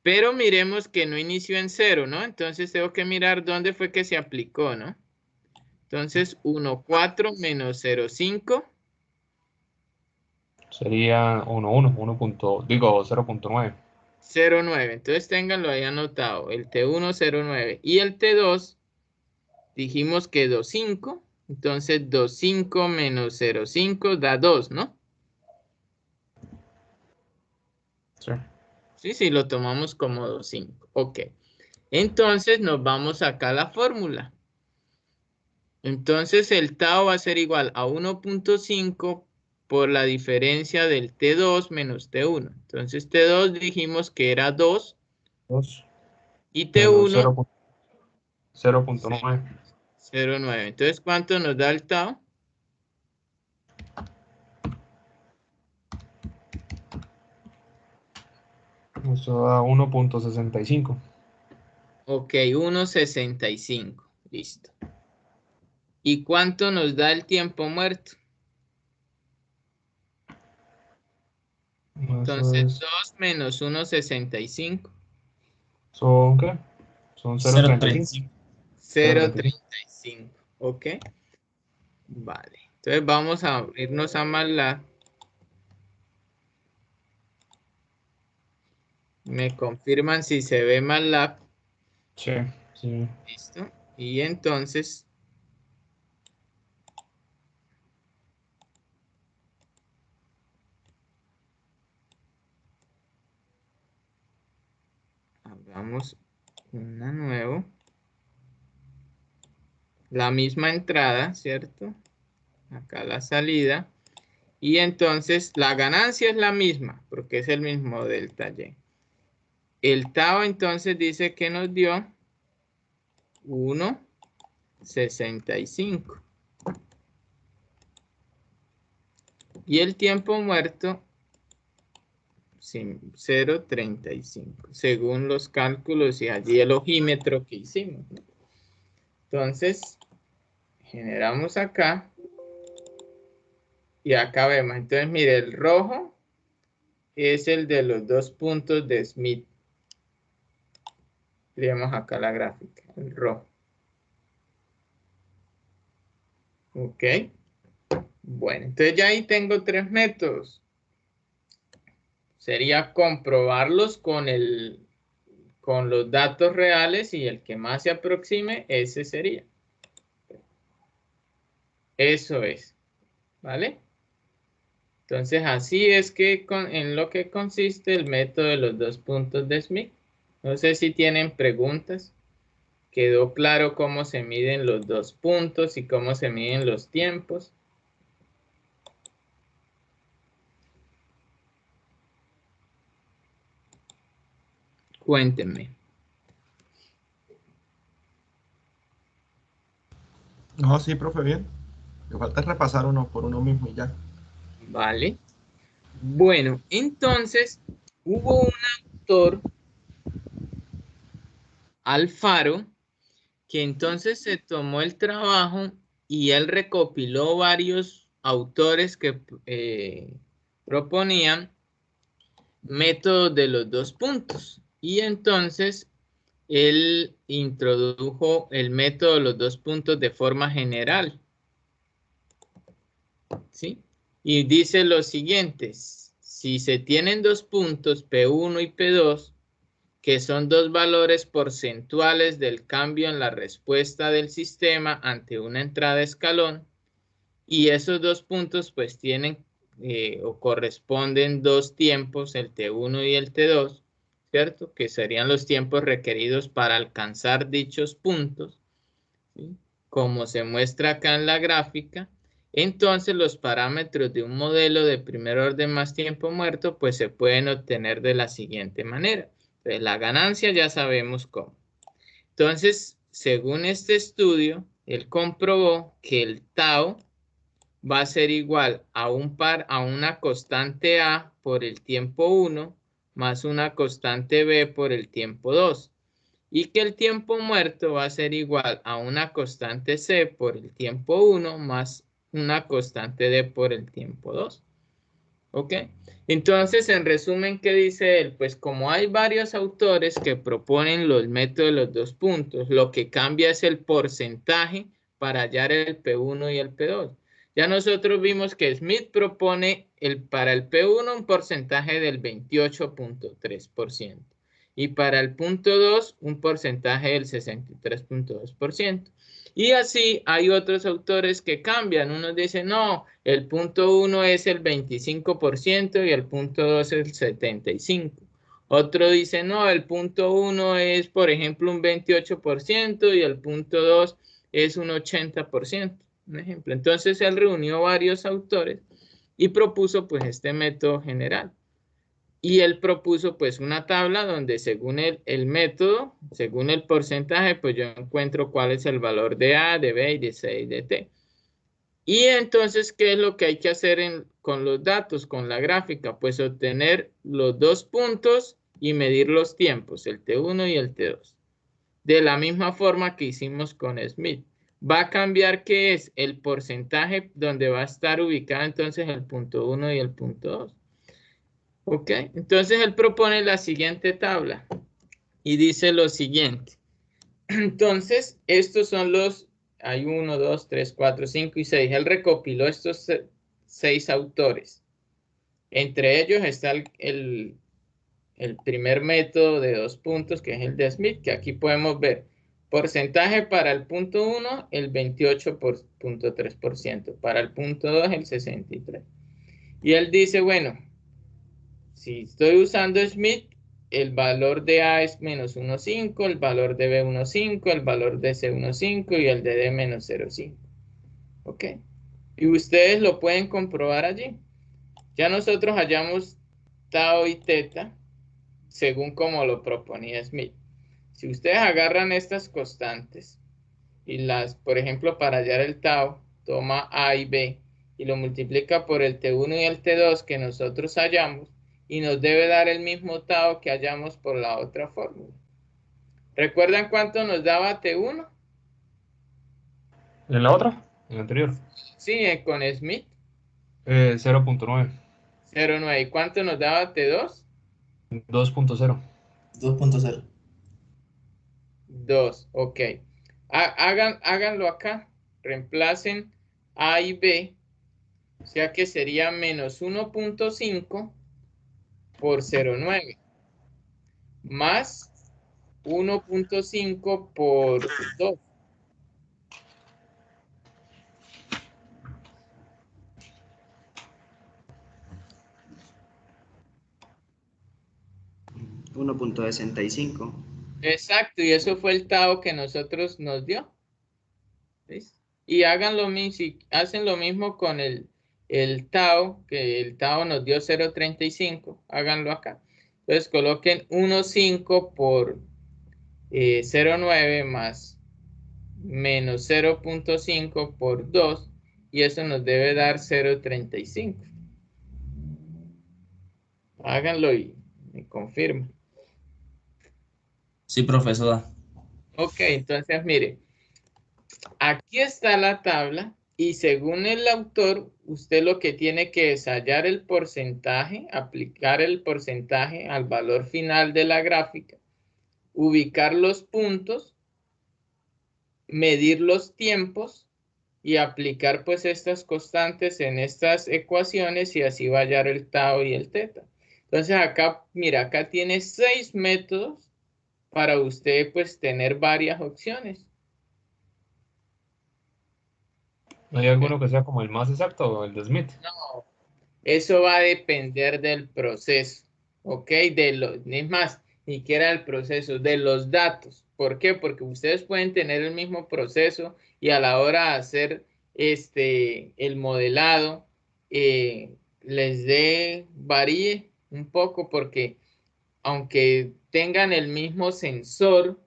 Pero miremos que no inició en 0, ¿no? Entonces tengo que mirar dónde fue que se aplicó, ¿no? Entonces 1,4 menos 0,5.
Sería 0.9.
0,9. Entonces ténganlo ahí anotado. El T1, 0,9. Y el T2, dijimos que 2,5. Entonces 2,5 menos 0,5 da 2, ¿no?
Sí.
Sí, sí, lo tomamos como 2,5. Ok. Entonces nos vamos acá a la fórmula. Entonces el tau va a ser igual a 1,5 por la diferencia del T2 menos T1. Entonces T2 dijimos que era 2
2
y
menos
T1
0.9.
0,9. Entonces, ¿cuánto nos da el tau?
Eso da 1.65.
Ok, 1,65. Listo. ¿Y cuánto nos da el tiempo muerto?
Eso
Entonces,
es.
2 menos 1,65.
¿Son qué? Son 0.35. 0.35.
0,35. Ok. Vale. Entonces, vamos a irnos a MATLAB. Me confirman si se ve MATLAB.
Sí, sí.
Listo. Y entonces, hagamos una nueva. La misma entrada, ¿cierto? Acá la salida. Y entonces la ganancia es la misma, porque es el mismo delta Y. El tau entonces dice que nos dio 1,65. Y el tiempo muerto, 0,35, según los cálculos y allí el ojímetro que hicimos, ¿no? Entonces, generamos acá. Y acá vemos. Entonces, mire, el rojo es el de los 2 puntos de Smith. Leemos acá la gráfica, el rojo. Ok. Bueno, entonces ya ahí tengo 3 métodos. Sería comprobarlos con los datos reales y el que más se aproxime, ese sería. Eso es, ¿vale? Entonces así es que en lo que consiste el método de los 2 puntos de Smith. No sé si tienen preguntas. ¿Quedó claro cómo se miden los 2 puntos y cómo se miden los tiempos? Cuéntenme.
No, sí, profe, bien. Me falta repasar uno por uno mismo y ya.
Vale. Bueno, entonces hubo un autor, Alfaro, que entonces se tomó el trabajo y él recopiló varios autores que proponían métodos de los 2 puntos. Y entonces él introdujo el método de los 2 puntos de forma general. ¿Sí? Y dice lo siguiente: si se tienen 2 puntos, P1 y P2, que son 2 valores porcentuales del cambio en la respuesta del sistema ante una entrada escalón, y esos 2 puntos pues tienen o corresponden 2 tiempos, el T1 y el T2, ¿cierto? Que serían los tiempos requeridos para alcanzar dichos puntos, ¿sí? Como se muestra acá en la gráfica. Entonces los parámetros de un modelo de primer orden más tiempo muerto pues se pueden obtener de la siguiente manera. Entonces, la ganancia ya sabemos cómo. Entonces, según este estudio, él comprobó que el tau va a ser igual a una constante A por el tiempo 1 más una constante B por el tiempo 2. y que el tiempo muerto va a ser igual a una constante C por el tiempo 1 más una constante D por el tiempo 2. ¿Ok? Entonces, en resumen, ¿qué dice él? Pues como hay varios autores que proponen los métodos de los dos puntos, lo que cambia es el porcentaje para hallar el P1 y el P2. Ya nosotros vimos que Smith propone para el P1 un porcentaje del 28.3% y para el punto 2 un porcentaje del 63.2%. Y así hay otros autores que cambian. Unos dicen, no, el punto 1 es el 25% y el punto 2 es el 75%. Otro dice, no, el punto 1 es, por ejemplo, un 28% y el punto 2 es un 80%. Un ejemplo. Entonces, él reunió varios autores y propuso, pues, este método general. Y él propuso pues una tabla donde según el método, según el porcentaje, pues yo encuentro cuál es el valor de A, de B y de C y de T. Y entonces, ¿qué es lo que hay que hacer con los datos, con la gráfica? Pues obtener los dos puntos y medir los tiempos, el T1 y el T2. De la misma forma que hicimos con Smith. Va a cambiar qué es el porcentaje donde va a estar ubicado entonces el punto 1 y el punto 2. Ok, entonces él propone la siguiente tabla y dice lo siguiente. Entonces, estos son hay 1, 2, 3, 4, 5 y 6. Él recopiló estos 6 autores. Entre ellos está el primer método de 2 puntos, que es el de Smith, que aquí podemos ver. Porcentaje para el punto 1, el 28.3%. Para el punto 2, el 63%. Y él dice, bueno, si estoy usando Smith, el valor de A es menos 1,5, el valor de B 1,5, el valor de C 1,5 y el de D menos 0,5. ¿Ok? Y ustedes lo pueden comprobar allí. Ya nosotros hallamos tau y teta según como lo proponía Smith. Si ustedes agarran estas constantes y por ejemplo, para hallar el tau, toma A y B y lo multiplica por el T1 y el T2 que nosotros hallamos, y nos debe dar el mismo tau que hallamos por la otra fórmula. ¿Recuerdan cuánto nos daba T1?
¿En la otra? ¿En la anterior?
Sí, con Smith.
0.9.
0,9. ¿Y cuánto nos daba T2?
2.0.
2.0.
2. Ok. Háganlo acá. Reemplacen A y B. O sea que sería menos 1.5 por 0,9. Más 1.5 por 2.
$1.65.
Exacto, y eso fue el tau que nosotros nos dio. ¿Ves? Y hagan lo mismo, si hacen lo mismo con el tau, que el tau nos dio 0.35, háganlo acá. Entonces coloquen 1.5 por 0.9 más menos 0.5 por 2, y eso nos debe dar 0.35. Háganlo y me confirman.
Sí, profesor.
Ok, entonces mire, aquí está la tabla y según el autor, usted lo que tiene que es hallar el porcentaje, aplicar el porcentaje al valor final de la gráfica, ubicar los puntos, medir los tiempos y aplicar pues estas constantes en estas ecuaciones y así va a hallar el tau y el teta. Entonces acá, mira, acá tiene 6 métodos para usted pues tener varias opciones.
¿No hay alguno que sea como el más exacto o el de Smith?
No, eso va a depender del proceso, ¿ok? Es más, ni siquiera del proceso, de los datos. ¿Por qué? Porque ustedes pueden tener el mismo proceso y a la hora de hacer el modelado, varíe un poco porque aunque tengan el mismo sensor,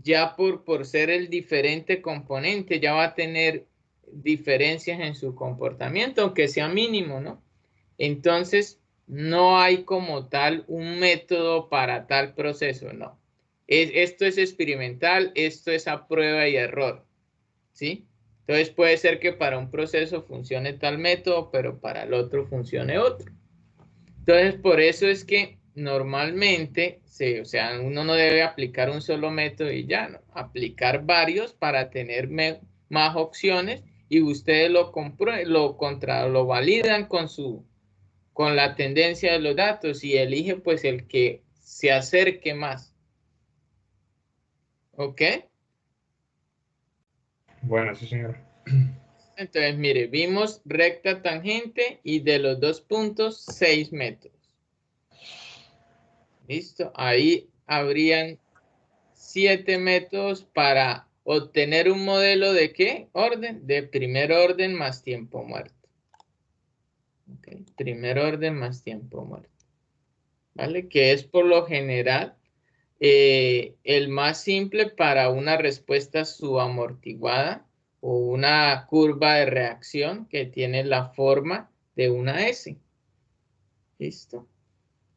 ya por ser el diferente componente, ya va a tener diferencias en su comportamiento, aunque sea mínimo, ¿no? Entonces, no hay como tal un método para tal proceso, no. Esto es experimental, esto es a prueba y error, ¿sí? Entonces puede ser que para un proceso funcione tal método, pero para el otro funcione otro. Entonces por eso es que normalmente, o sea, uno no debe aplicar un solo método y ya, ¿no? Aplicar varios para tener más opciones y ustedes lo validan con la tendencia de los datos y elige pues el que se acerque más. ¿Ok?
Bueno, sí, señor.
Entonces, mire, vimos recta tangente y de los 2 puntos, 6 métodos. ¿Listo? Ahí habrían 7 métodos para obtener un modelo de ¿qué? Orden, de primer orden más tiempo muerto. ¿Okay? Primer orden más tiempo muerto. ¿Vale? Que es por lo general el más simple para una respuesta subamortiguada o una curva de reacción que tiene la forma de una S. ¿Listo?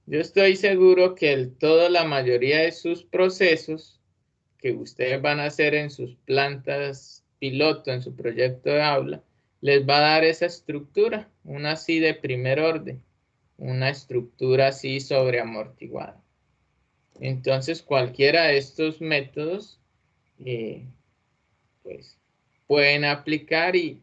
Yo estoy seguro que toda la mayoría de sus procesos que ustedes van a hacer en sus plantas piloto, en su proyecto de aula, les va a dar esa estructura, una así de primer orden, una estructura así sobreamortiguada. Entonces, cualquiera de estos métodos, pues, pueden aplicar y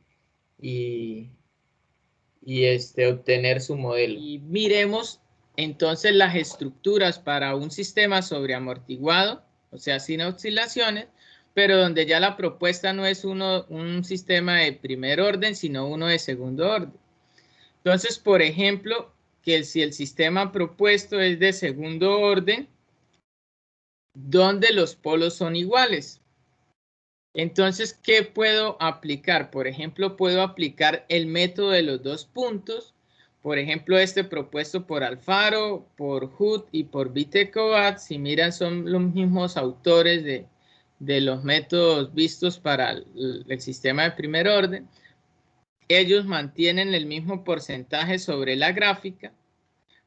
obtener su modelo. Y miremos entonces las estructuras para un sistema sobreamortiguado, o sea, sin oscilaciones, pero donde ya la propuesta no es un sistema de primer orden, sino uno de segundo orden. Entonces, por ejemplo, que si el sistema propuesto es de segundo orden, donde los polos son iguales. Entonces, ¿qué puedo aplicar? Por ejemplo, puedo aplicar el método de los 2 puntos. Por ejemplo, este propuesto por Alfaro, por Hood y por Vitekovac. Si miran, son los mismos autores de los métodos vistos para el sistema de primer orden. Ellos mantienen el mismo porcentaje sobre la gráfica,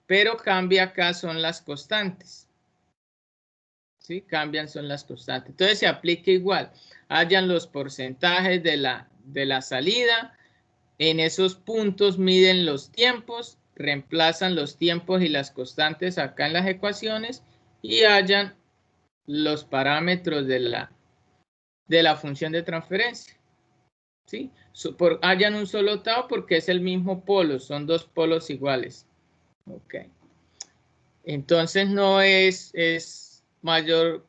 pero cambia acá son las constantes. ¿Sí? Cambian son las constantes. Entonces se aplica igual. Hayan los porcentajes de la salida. En esos puntos miden los tiempos, reemplazan los tiempos y las constantes acá en las ecuaciones y hayan los parámetros de la función de transferencia. ¿Sí? Hayan un solo tau porque es el mismo polo, son 2 polos iguales. Ok. Entonces no es mayor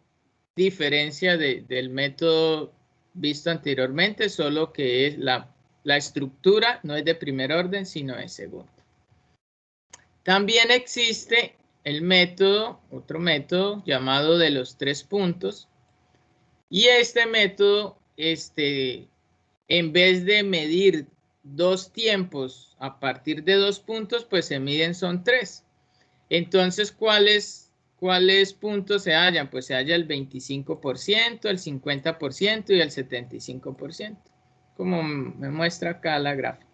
diferencia del método visto anteriormente, solo que es la estructura no es de primer orden, sino de segundo. También existe el método, otro método llamado de los 3 puntos. Y este método, en vez de medir 2 tiempos a partir de 2 puntos, pues se miden son 3. Entonces, ¿cuáles puntos se hallan? Pues se halla el 25%, el 50% y el 75%, como me muestra acá la gráfica.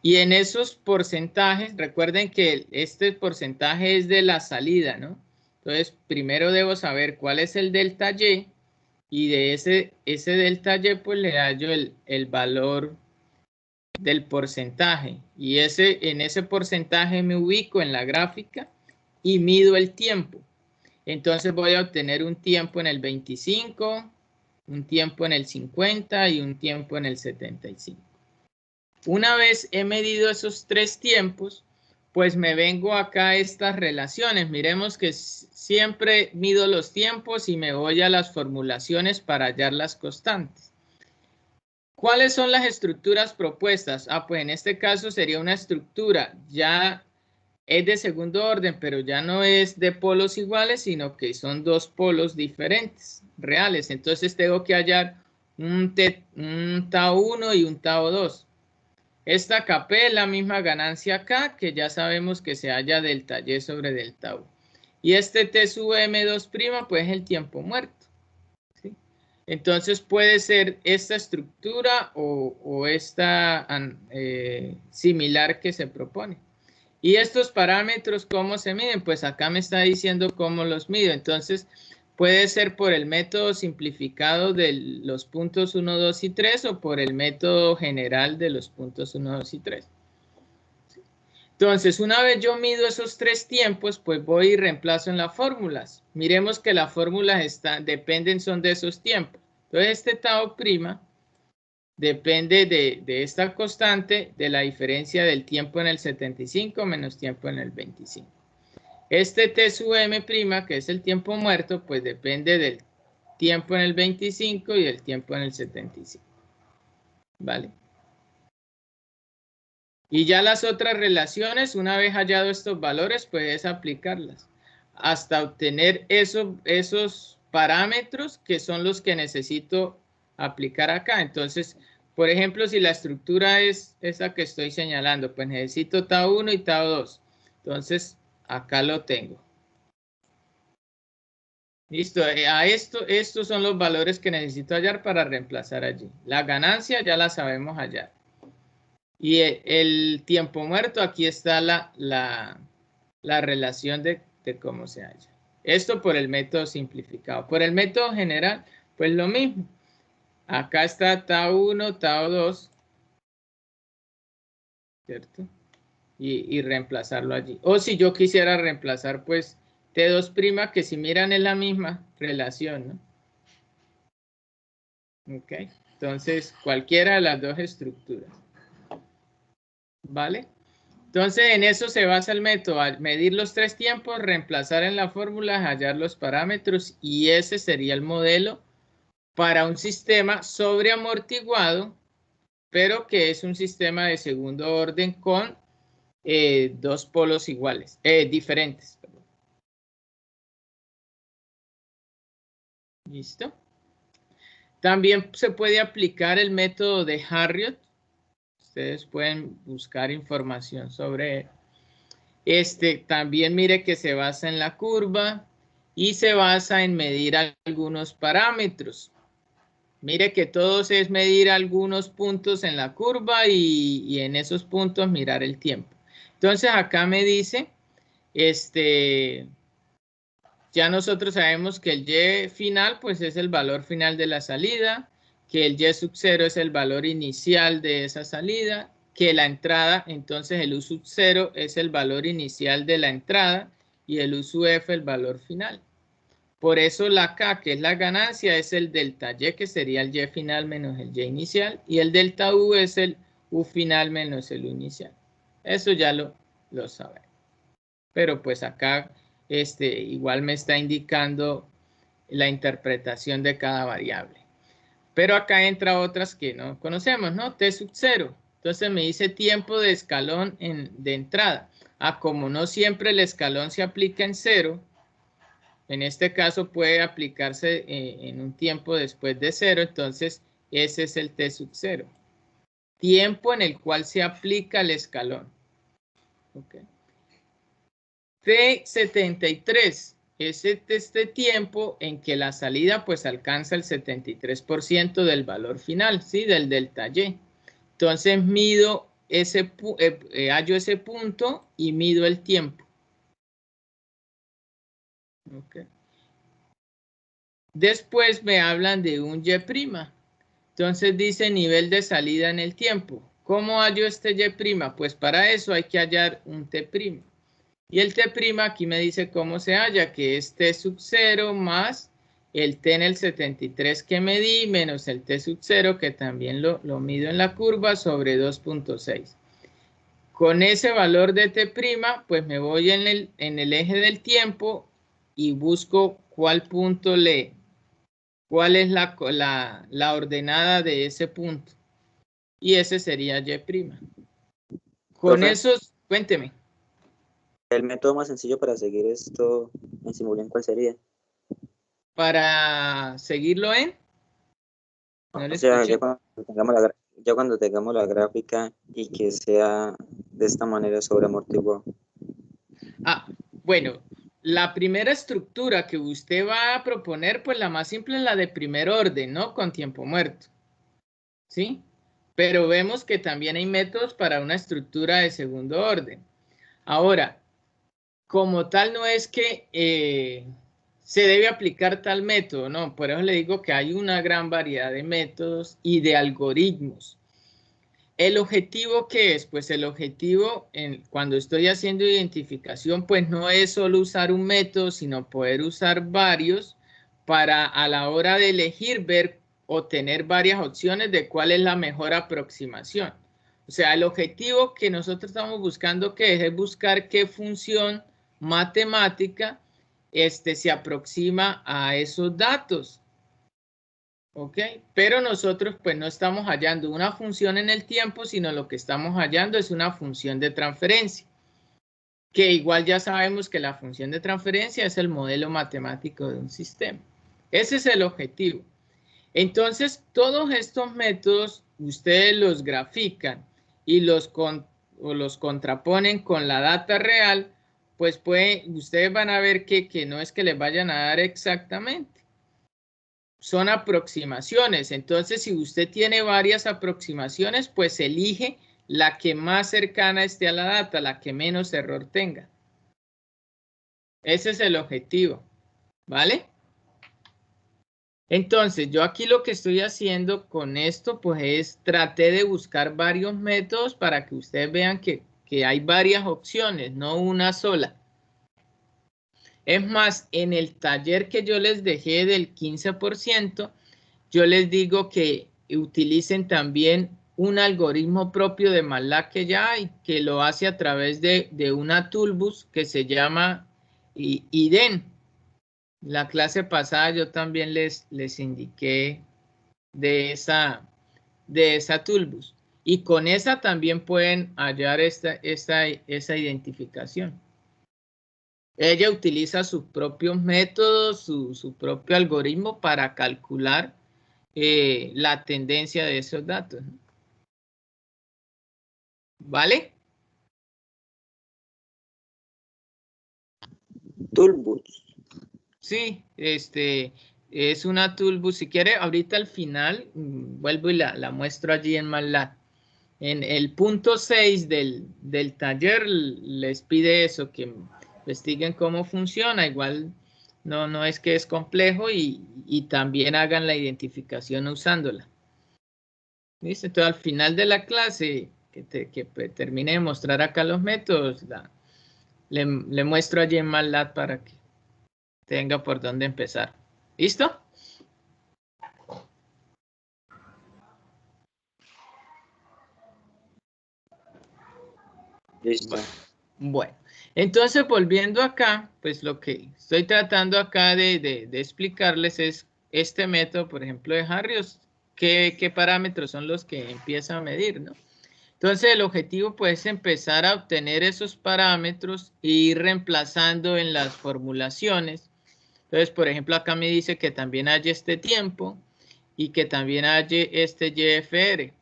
Y en esos porcentajes, recuerden que este porcentaje es de la salida, ¿no? Entonces, primero debo saber cuál es el delta Y, y de ese delta Y, pues le hallo el valor del porcentaje. Y en ese porcentaje me ubico en la gráfica y mido el tiempo. Entonces voy a obtener un tiempo en el 25, un tiempo en el 50 y un tiempo en el 75. Una vez he medido esos 3 tiempos, pues me vengo acá a estas relaciones. Miremos que siempre mido los tiempos y me voy a las formulaciones para hallar las constantes. ¿Cuáles son las estructuras propuestas? Pues en este caso sería una estructura, ya es de segundo orden, pero ya no es de polos iguales, sino que son 2 polos diferentes, reales. Entonces tengo que hallar un tau 1 y un tau 2. Esta Kp es la misma ganancia acá, que ya sabemos que se halla delta Y sobre delta U. Y este T sub M2', pues es el tiempo muerto. ¿Sí? Entonces puede ser esta estructura o esta similar que se propone. Y estos parámetros, ¿cómo se miden? Pues acá me está diciendo cómo los mido. Entonces, Puede ser por el método simplificado de los puntos 1, 2 y 3 o por el método general de los puntos 1, 2 y 3. Entonces, una vez yo mido esos 3 tiempos, pues voy y reemplazo en las fórmulas. Miremos que las fórmulas son de esos tiempos. Entonces, este tau prima depende de esta constante de la diferencia del tiempo en el 75 menos tiempo en el 25. Este T sub M', que es el tiempo muerto, pues depende del tiempo en el 25 y del tiempo en el 75. ¿Vale? Y ya las otras relaciones, una vez hallado estos valores, puedes aplicarlas hasta obtener esos parámetros que son los que necesito aplicar acá. Entonces, por ejemplo, si la estructura es esa que estoy señalando, pues necesito tau 1 y tau 2. Entonces, acá lo tengo. Listo, estos son los valores que necesito hallar para reemplazar allí. La ganancia ya la sabemos hallar. Y el tiempo muerto, aquí está la relación de cómo se halla. Esto por el método simplificado. Por el método general, pues lo mismo. Acá está tau 1, tau 2. ¿Cierto? Y reemplazarlo allí. O si yo quisiera reemplazar, pues, T2', que si miran es la misma relación, ¿no? Ok. Entonces, cualquiera de las dos estructuras. ¿Vale? Entonces, en eso se basa el método. A medir los 3 tiempos, reemplazar en la fórmula, hallar los parámetros, y ese sería el modelo para un sistema sobreamortiguado, pero que es un sistema de segundo orden con 2 polos iguales, diferentes. ¿Listo? También se puede aplicar el método de Harriot. Ustedes pueden buscar información sobre él. También mire que se basa en la curva y se basa en medir algunos parámetros. Mire que todos es medir algunos puntos en la curva y en esos puntos mirar el tiempo. Entonces acá me dice, ya nosotros sabemos que el Y final pues es el valor final de la salida, que el Y sub 0 es el valor inicial de esa salida, que la entrada, entonces el U sub 0 es el valor inicial de la entrada y el U sub F el valor final. Por eso la K, que es la ganancia, es el delta Y, que sería el Y final menos el Y inicial, y el delta U es el U final menos el U inicial. Eso ya lo sabemos. Pero pues acá igual me está indicando la interpretación de cada variable. Pero acá entra otras que no conocemos, ¿no? T sub 0. Entonces me dice tiempo de escalón de entrada. Como no siempre el escalón se aplica en 0, en este caso puede aplicarse en un tiempo después de 0, entonces ese es el T sub 0. Tiempo en el cual se aplica el escalón. Ok. T73 es este tiempo en que la salida pues alcanza el 73% del valor final, ¿sí? Del delta Y. Entonces hallo ese punto y mido el tiempo. Okay. Después me hablan de un Y'. Entonces dice nivel de salida en el tiempo. ¿Cómo hallo este Y'? Pues para eso hay que hallar un T'. Y el T' aquí me dice cómo se halla, que es T sub 0 más el T en el 73 que medí, menos el T sub 0 que también lo mido en la curva sobre 2.6. Con ese valor de T', pues me voy en el eje del tiempo y busco cuál punto cuál es la ordenada de ese punto. Y ese sería Y'. Con
Profe,
esos, cuénteme.
el método más sencillo para seguir esto en Simulian, ¿cuál sería?
Para seguirlo en... No le
O sea,
escuché.
ya cuando tengamos la gráfica y que sea de esta manera sobre amortiguado.
Bueno, la primera estructura que usted va a proponer, pues la más simple es la de primer orden, ¿no? Con tiempo muerto. ¿Sí? Pero vemos que también hay métodos para una estructura de segundo orden. Ahora, como tal, no es que se debe aplicar tal método, ¿no? Por eso le digo que hay una gran variedad de métodos y de algoritmos. ¿El objetivo qué es? Pues el objetivo, cuando estoy haciendo identificación, pues no es solo usar un método, sino poder usar varios para a la hora de elegir, ver o tener varias opciones de cuál es la mejor aproximación. O sea, el objetivo que nosotros estamos buscando es buscar qué función matemática se aproxima a esos datos. ¿Ok? Pero nosotros pues no estamos hallando una función en el tiempo, sino lo que estamos hallando es una función de transferencia. Que igual ya sabemos que la función de transferencia es el modelo matemático de un sistema. Ese es el objetivo. Entonces, todos estos métodos ustedes los grafican y los contraponen con la data real, pues ustedes van a ver que no es que les vayan a dar exactamente. Son aproximaciones. Entonces, si usted tiene varias aproximaciones, pues elige la que más cercana esté a la data, la que menos error tenga. Ese es el objetivo, ¿vale? Entonces, yo aquí lo que estoy haciendo con esto, pues traté de buscar varios métodos para que ustedes vean que hay varias opciones, no una sola. Es más, en el taller que yo les dejé del 15%, yo les digo que utilicen también un algoritmo propio de MATLAB que ya hay, que lo hace a través de una toolbox que se llama IDEN. La clase pasada yo también les indiqué de esa toolbox. Y con esa también pueden hallar esa identificación. Ella utiliza sus propios métodos, su propio algoritmo para calcular la tendencia de esos datos. ¿Vale?
Toolbox.
Sí, es una toolbox. Si quiere, ahorita al final, vuelvo y la muestro allí en MATLAB. En el punto 6 del taller les pide eso, que investiguen cómo funciona. Igual no es que es complejo y también hagan la identificación usándola. ¿Listo? Entonces, al final de la clase, que termine de mostrar acá los métodos, le muestro allí en MATLAB para que tenga por dónde empezar. ¿Listo?
Listo.
Bueno, entonces volviendo acá, pues lo que estoy tratando acá de explicarles es este método, por ejemplo, de Harriot, qué parámetros son los que empieza a medir, ¿no? Entonces el objetivo pues es empezar a obtener esos parámetros e ir reemplazando en las formulaciones. Entonces, por ejemplo, acá me dice que también hay este tiempo y que también hay este YFR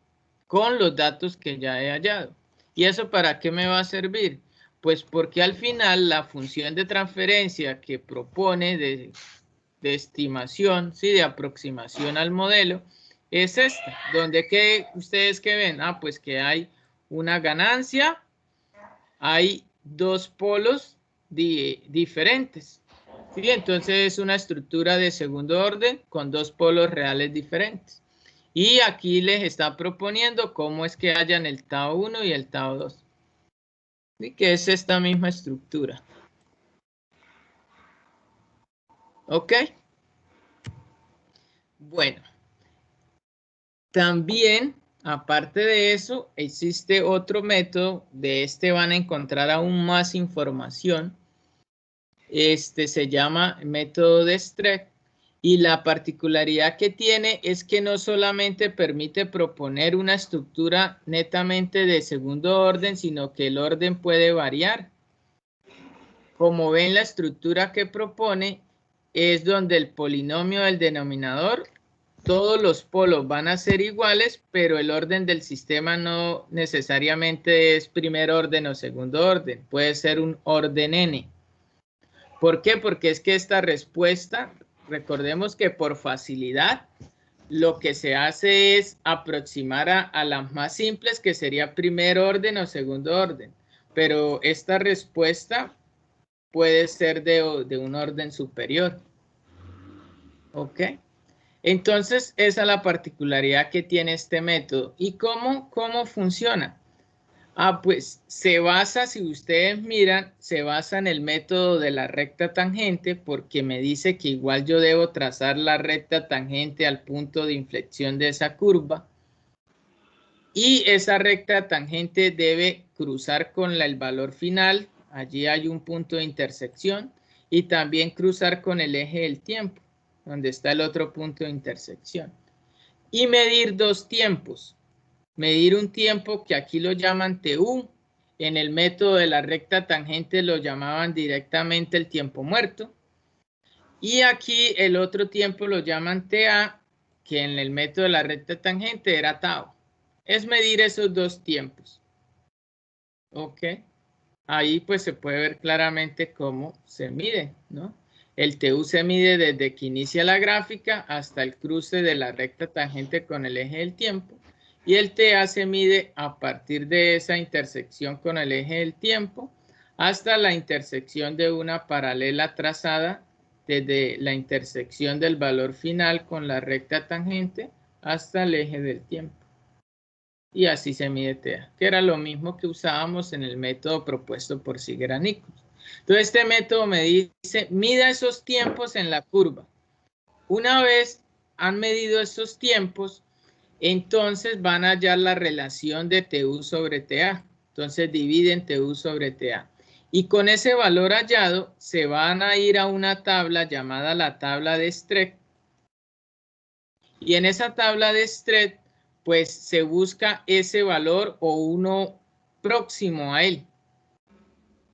con los datos que ya he hallado. ¿Y eso para qué me va a servir? Pues porque al final la función de transferencia que propone de estimación, ¿sí? De aproximación al modelo, es esta, donde ustedes que ven, pues que hay una ganancia, hay dos polos diferentes, ¿sí? Entonces es una estructura de segundo orden con dos polos reales diferentes. Y aquí les está proponiendo cómo es que hayan el tau 1 y el tau 2. ¿Sí? Que es esta misma estructura. ¿Ok? Bueno. También, aparte de eso, existe otro método. De van a encontrar aún más información. Se llama método de Streck. Y la particularidad que tiene es que no solamente permite proponer una estructura netamente de segundo orden, sino que el orden puede variar. Como ven, la estructura que propone es donde el polinomio del denominador, todos los polos van a ser iguales, pero el orden del sistema no necesariamente es primer orden o segundo orden, puede ser un orden n. ¿Por qué? Porque es que esta respuesta, recordemos que por facilidad, lo que se hace es aproximar a las más simples, que sería primer orden o segundo orden. Pero esta respuesta puede ser de un orden superior. ¿Ok? Entonces, esa es la particularidad que tiene este método. ¿Y cómo funciona? Pues se basa, si ustedes miran, se basa en el método de la recta tangente, porque me dice que igual yo debo trazar la recta tangente al punto de inflexión de esa curva. Y esa recta tangente debe cruzar con el valor final. Allí hay un punto de intersección. Y también cruzar con el eje del tiempo, donde está el otro punto de intersección. Y medir dos tiempos. Medir un tiempo que aquí lo llaman TU. En el método de la recta tangente lo llamaban directamente el tiempo muerto. Y aquí el otro tiempo lo llaman TA, que en el método de la recta tangente era tau. Es medir esos dos tiempos. Ok. Ahí pues se puede ver claramente cómo se mide, ¿no? El TU se mide desde que inicia la gráfica hasta el cruce de la recta tangente con el eje del tiempo. Y el TA se mide a partir de esa intersección con el eje del tiempo hasta la intersección de una paralela trazada desde la intersección del valor final con la recta tangente hasta el eje del tiempo. Y así se mide TA, que era lo mismo que usábamos en el método propuesto por Sigera-Nichols. Entonces este método me dice, mida esos tiempos en la curva. Una vez han medido esos tiempos, entonces van a hallar la relación de TU sobre TA. Entonces dividen TU sobre TA. Y con ese valor hallado se van a ir a una tabla llamada la tabla de Streck. Y en esa tabla de Streck pues se busca ese valor o uno próximo a él.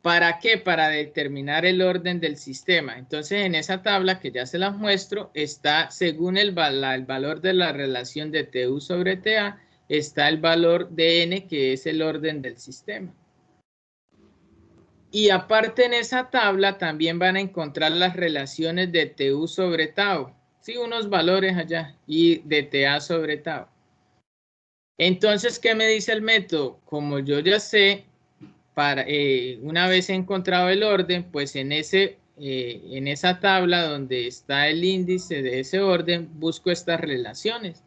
¿Para qué? Para determinar el orden del sistema. Entonces, en esa tabla que ya se las muestro, está según el valor de la relación de TU sobre TA, está el valor de N, que es el orden del sistema. Y aparte en esa tabla también van a encontrar las relaciones de TU sobre tau. Sí, unos valores allá. Y de TA sobre tau. Entonces, ¿qué me dice el método? Como yo ya sé, una vez he encontrado el orden, pues en esa tabla donde está el índice de ese orden, busco estas relaciones.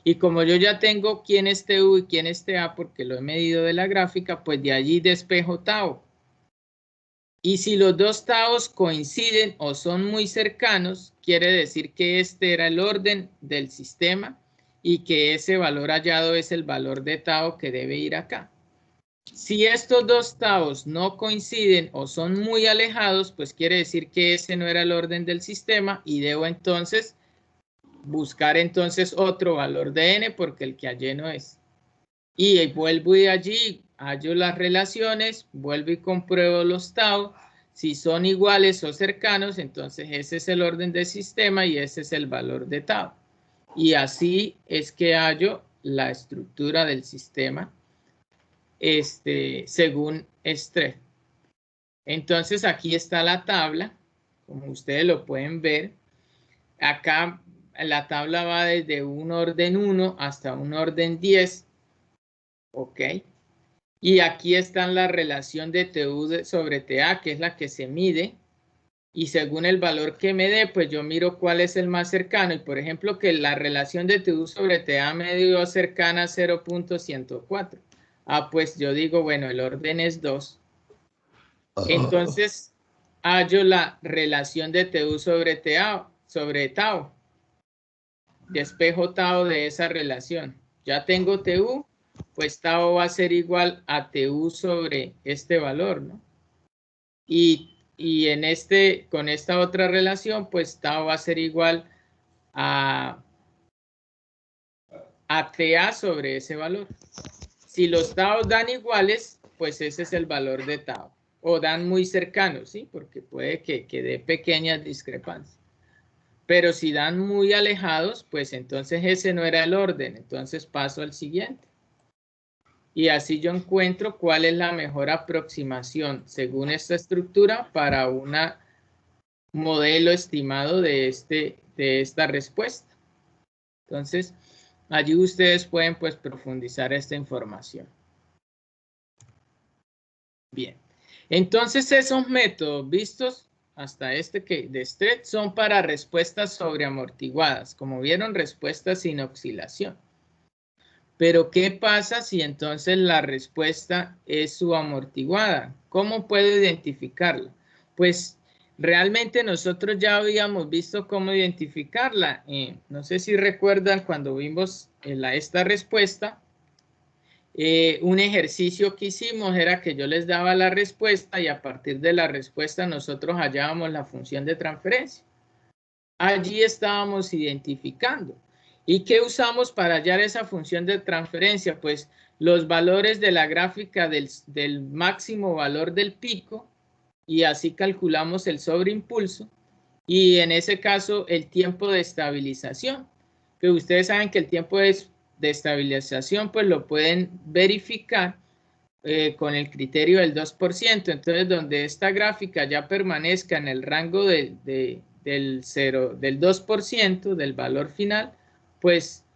Y como yo ya tengo quién es TU y quién es TA, porque lo he medido de la gráfica, pues de allí despejo tau. Y si los dos taus coinciden o son muy cercanos, quiere decir que este era el orden del sistema y que ese valor hallado es el valor de tau que debe ir acá. Si estos dos taus no coinciden o son muy alejados, pues quiere decir que ese no era el orden del sistema y debo entonces buscar entonces otro valor de n porque el que hallé no es. Y vuelvo de allí, hallo las relaciones, vuelvo y compruebo los tau. Si son iguales o cercanos, entonces ese es el orden del sistema y ese es el valor de tau. Y así es que hallo la estructura del sistema según Streck. Entonces aquí está la tabla, como ustedes lo pueden ver. Acá la tabla va desde un orden 1 hasta un orden 10. Ok. Y aquí está la relación de TU sobre TA, que es la que se mide. Y según el valor que me dé, pues yo miro cuál es el más cercano. Y por ejemplo, que la relación de TU sobre TA me dio cercana a 0.104. Pues yo digo, bueno, el orden es 2. Entonces, hallo la relación de TU sobre TA, sobre tau. Despejo tau de esa relación. Ya tengo TU, pues tau va a ser igual a TU sobre este valor, ¿no? Y con esta otra relación, pues tau va a ser igual a TA sobre ese valor. Si los tau dan iguales, pues ese es el valor de tau. O dan muy cercanos, ¿sí? Porque puede que dé pequeñas discrepancias. Pero si dan muy alejados, pues entonces ese no era el orden. Entonces paso al siguiente. Y así yo encuentro cuál es la mejor aproximación según esta estructura para un modelo estimado de esta respuesta. Entonces, allí ustedes pueden pues profundizar esta información. Bien. Entonces esos métodos vistos hasta este que de Stretch, son para respuestas sobreamortiguadas, como vieron, respuestas sin oscilación. Pero ¿qué pasa si entonces la respuesta es subamortiguada? ¿Cómo puedo identificarla? Pues realmente nosotros ya habíamos visto cómo identificarla. No sé si recuerdan cuando vimos esta respuesta, un ejercicio que hicimos era que yo les daba la respuesta y a partir de la respuesta nosotros hallábamos la función de transferencia. Allí estábamos identificando. ¿Y qué usamos para hallar esa función de transferencia? Pues los valores de la gráfica del máximo valor del pico, y así calculamos el sobreimpulso, y en ese caso el tiempo de estabilización, que ustedes saben que el tiempo de estabilización pues lo pueden verificar con el criterio del 2%. Entonces, donde esta gráfica ya permanezca en el rango del 2% del valor final, pues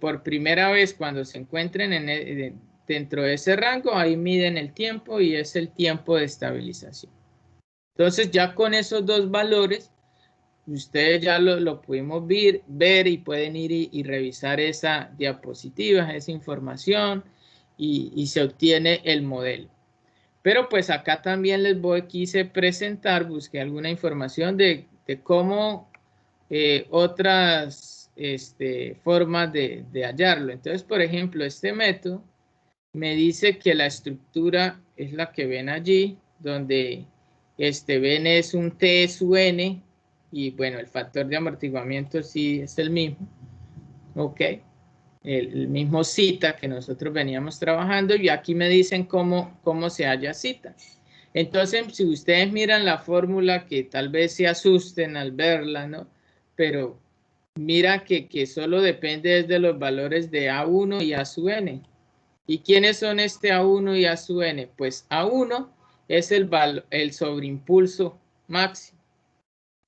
por primera vez cuando se encuentren dentro de ese rango, ahí miden el tiempo y es el tiempo de estabilización. Entonces ya con esos dos valores, ustedes ya lo pudimos ver y pueden ir y revisar esa diapositiva, esa información y se obtiene el modelo. Pero pues acá también quise presentar, busqué alguna información de cómo otras formas de hallarlo. Entonces, por ejemplo, este método me dice que la estructura es la que ven allí, donde ven es un T sub n, y bueno, el factor de amortiguamiento sí es el mismo, ok, el mismo zeta que nosotros veníamos trabajando, y aquí me dicen cómo se halla zeta. Entonces, si ustedes miran la fórmula, que tal vez se asusten al verla, ¿no? Pero mira que solo depende de los valores de A1 y A sub n. ¿Y quiénes son este A1 y A sub n? Pues A1 es el sobreimpulso máximo.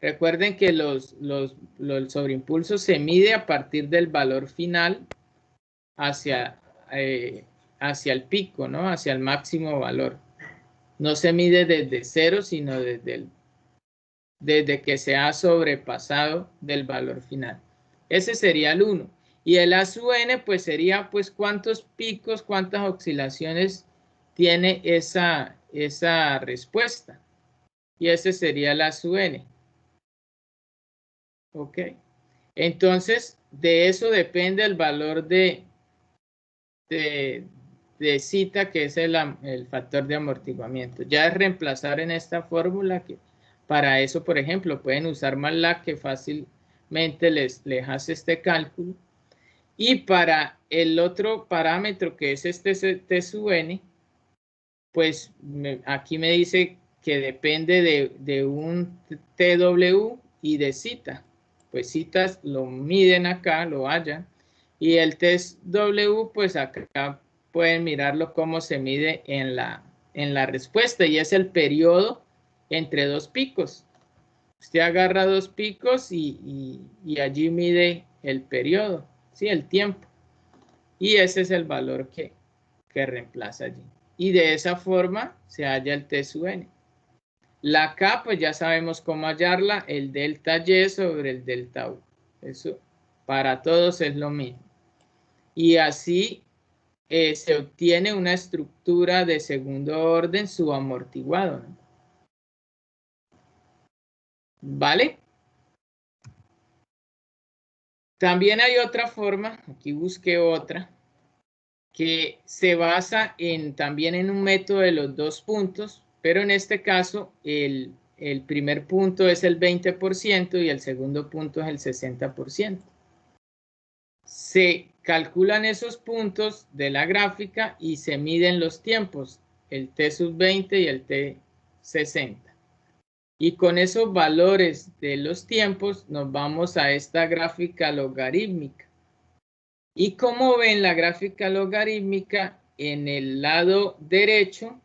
Recuerden que el sobreimpulso se mide a partir del valor final hacia el pico, ¿no? Hacia el máximo valor. No se mide desde cero, sino desde que se ha sobrepasado del valor final. Ese sería el 1. Y el A sub n, pues sería pues cuántos picos, cuántas oscilaciones tiene esa respuesta. Y ese sería el A sub n. Ok. Entonces, de eso depende el valor de zeta, que es el factor de amortiguamiento. Ya es reemplazar en esta fórmula, que para eso, por ejemplo, pueden usar MATLAB, que fácilmente les hace este cálculo. Y para el otro parámetro, que es este T sub n, pues aquí me dice que depende de un TW y de zeta. Pues zeta lo miden acá, lo hallan. Y el TW, pues acá pueden mirarlo cómo se mide en la respuesta, y es el periodo entre dos picos. Usted agarra dos picos y allí mide el periodo, ¿sí? El tiempo. Y ese es el valor que reemplaza allí. Y de esa forma se halla el T sub n. La K, pues ya sabemos cómo hallarla, el delta Y sobre el delta U. Eso para todos es lo mismo. Y así se obtiene una estructura de segundo orden subamortiguado, ¿no? ¿Vale? También hay otra forma, aquí busqué otra, que se basa también en un método de los dos puntos, pero en este caso el primer punto es el 20% y el segundo punto es el 60%. Se calculan esos puntos de la gráfica y se miden los tiempos, el T sub 20 y el T 60. Y con esos valores de los tiempos nos vamos a esta gráfica logarítmica. Y como ven, la gráfica logarítmica en el lado derecho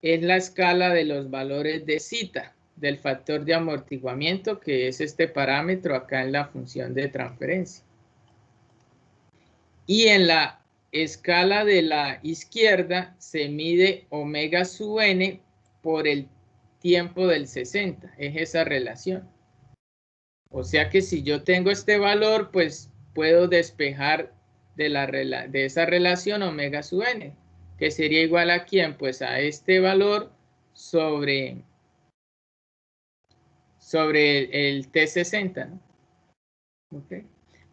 es la escala de los valores de zeta, del factor de amortiguamiento, que es este parámetro acá en la función de transferencia. Y en la escala de la izquierda se mide omega sub n por el tiempo del 60, es esa relación. O sea que si yo tengo este valor, pues puedo despejar de esa relación omega sub n, que sería igual a ¿quién? Pues a este valor sobre el T60, ¿no? Okay.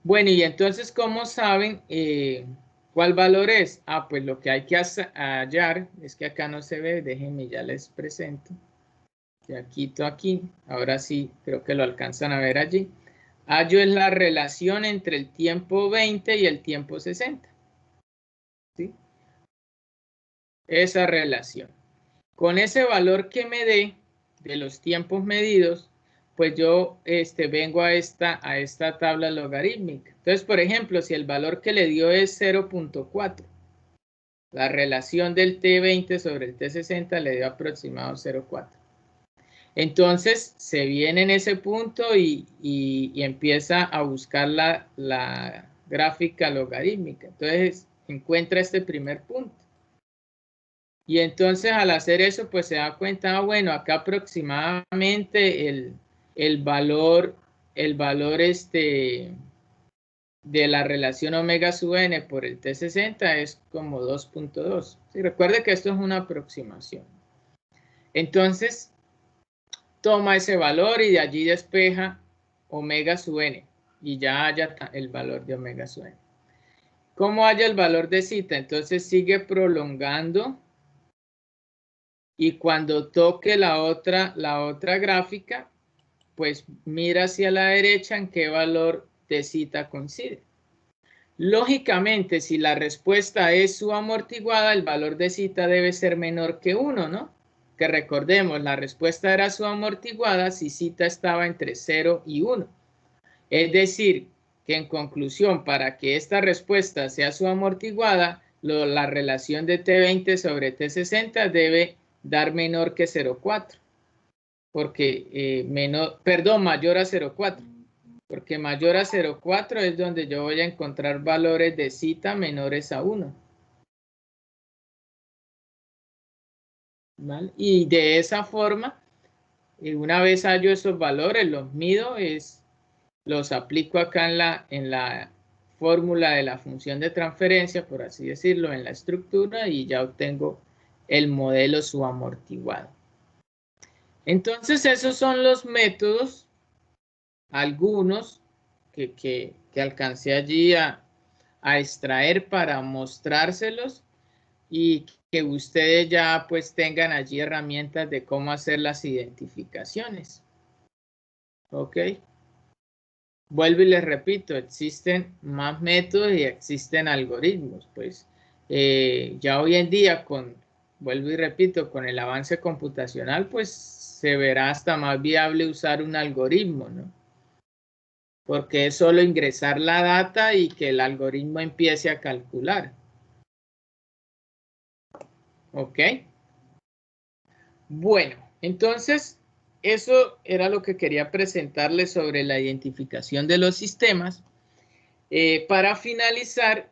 Bueno, y entonces, ¿cómo saben cuál valor es? Ah, pues lo que hay que hallar, es que acá no se ve, déjenme, ya les presento. Ya quito aquí, ahora sí, creo que lo alcanzan a ver allí. Hallo es la relación entre el tiempo 20 y el tiempo 60. ¿Sí? Esa relación. Con ese valor que me dé de los tiempos medidos, pues yo vengo a esta tabla logarítmica. Entonces, por ejemplo, si el valor que le dio es 0.4, la relación del T20 sobre el T60 le dio aproximado 0.4. Entonces, se viene en ese punto y empieza a buscar la gráfica logarítmica. Entonces, encuentra este primer punto. Y entonces al hacer eso, pues se da cuenta, bueno, acá aproximadamente el valor de la relación omega sub n por el T60 es como 2.2. Sí, recuerde que esto es una aproximación. Entonces, toma ese valor y de allí despeja omega sub n y ya haya el valor de omega sub n. ¿Cómo haya el valor de zeta? Entonces sigue prolongando. Y cuando toque la otra gráfica, pues mira hacia la derecha en qué valor de zeta coincide. Lógicamente, si la respuesta es subamortiguada, el valor de zeta debe ser menor que 1, ¿no? Que recordemos, la respuesta era subamortiguada si zeta estaba entre 0 y 1. Es decir, que en conclusión, para que esta respuesta sea subamortiguada, la relación de T20 sobre T60 debe dar menor que 0.4, porque mayor a 0.4, porque mayor a 0.4 es donde yo voy a encontrar valores de zeta menores a 1. ¿Vale? Y de esa forma, una vez hallo esos valores, los mido, los aplico acá en la fórmula de la función de transferencia, por así decirlo, en la estructura, y ya obtengo el modelo subamortiguado. Entonces, esos son los métodos, algunos que alcancé allí a extraer para mostrárselos y que ustedes ya pues tengan allí herramientas de cómo hacer las identificaciones. ¿Ok? Vuelvo y les repito, existen más métodos y existen algoritmos. Pues ya hoy en día vuelvo y repito, con el avance computacional, pues se verá hasta más viable usar un algoritmo, ¿no? Porque es solo ingresar la data y que el algoritmo empiece a calcular. ¿Ok? Bueno, entonces eso era lo que quería presentarles sobre la identificación de los sistemas. Para finalizar,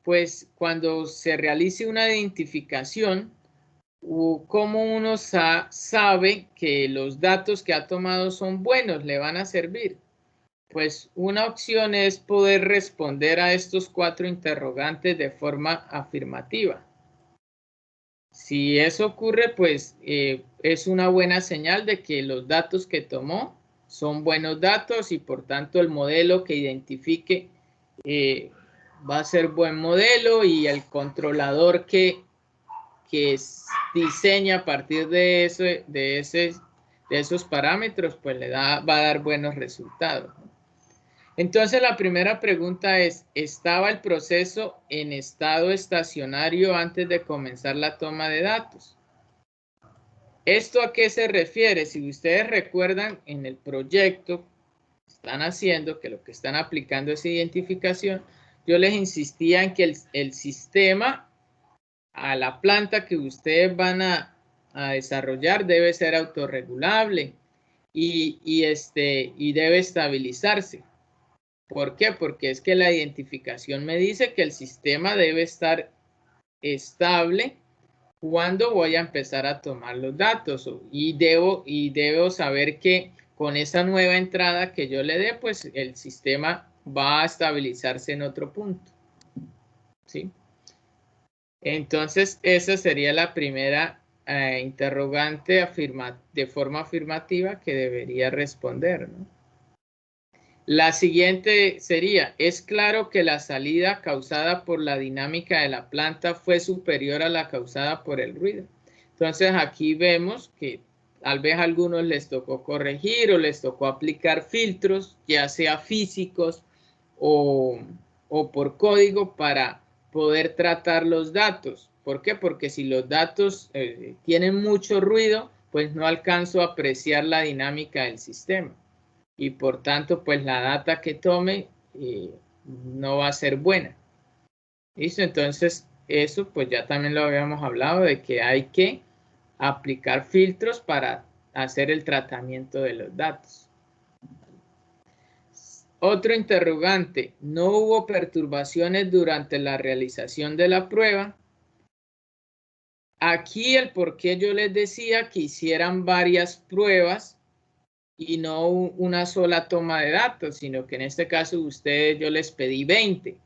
pues cuando se realice una identificación, ¿cómo uno sabe que los datos que ha tomado son buenos, le van a servir? Pues una opción es poder responder a estos 4 interrogantes de forma afirmativa. Si eso ocurre, pues es una buena señal de que los datos que tomó son buenos datos y por tanto el modelo que identifique va a ser buen modelo y el controlador que diseña a partir de esos parámetros, pues va a dar buenos resultados. Entonces la primera pregunta es, ¿estaba el proceso en estado estacionario antes de comenzar la toma de datos? ¿Esto a qué se refiere? Si ustedes recuerdan en el proyecto que están haciendo, que lo que están aplicando es identificación, yo les insistía en que el sistema a la planta que ustedes van a desarrollar debe ser autorregulable y debe estabilizarse. ¿Por qué? Porque es que la identificación me dice que el sistema debe estar estable cuándo voy a empezar a tomar los datos y debo saber que con esa nueva entrada que yo le dé, pues el sistema va a estabilizarse en otro punto. ¿Sí? Entonces, esa sería la primera interrogante de forma afirmativa que debería responder, ¿no? La siguiente sería, ¿es claro que la salida causada por la dinámica de la planta fue superior a la causada por el ruido? Entonces, aquí vemos que tal vez a algunos les tocó corregir o les tocó aplicar filtros, ya sea físicos o por código para poder tratar los datos. ¿Por qué? Porque si los datos tienen mucho ruido, pues no alcanzo a apreciar la dinámica del sistema. Y por tanto, pues la data que tome no va a ser buena. ¿Listo? Entonces, eso pues ya también lo habíamos hablado de que hay que aplicar filtros para hacer el tratamiento de los datos. Otro interrogante, ¿no hubo perturbaciones durante la realización de la prueba? Aquí el por qué yo les decía que hicieran varias pruebas y no una sola toma de datos, sino que en este caso yo les pedí 20.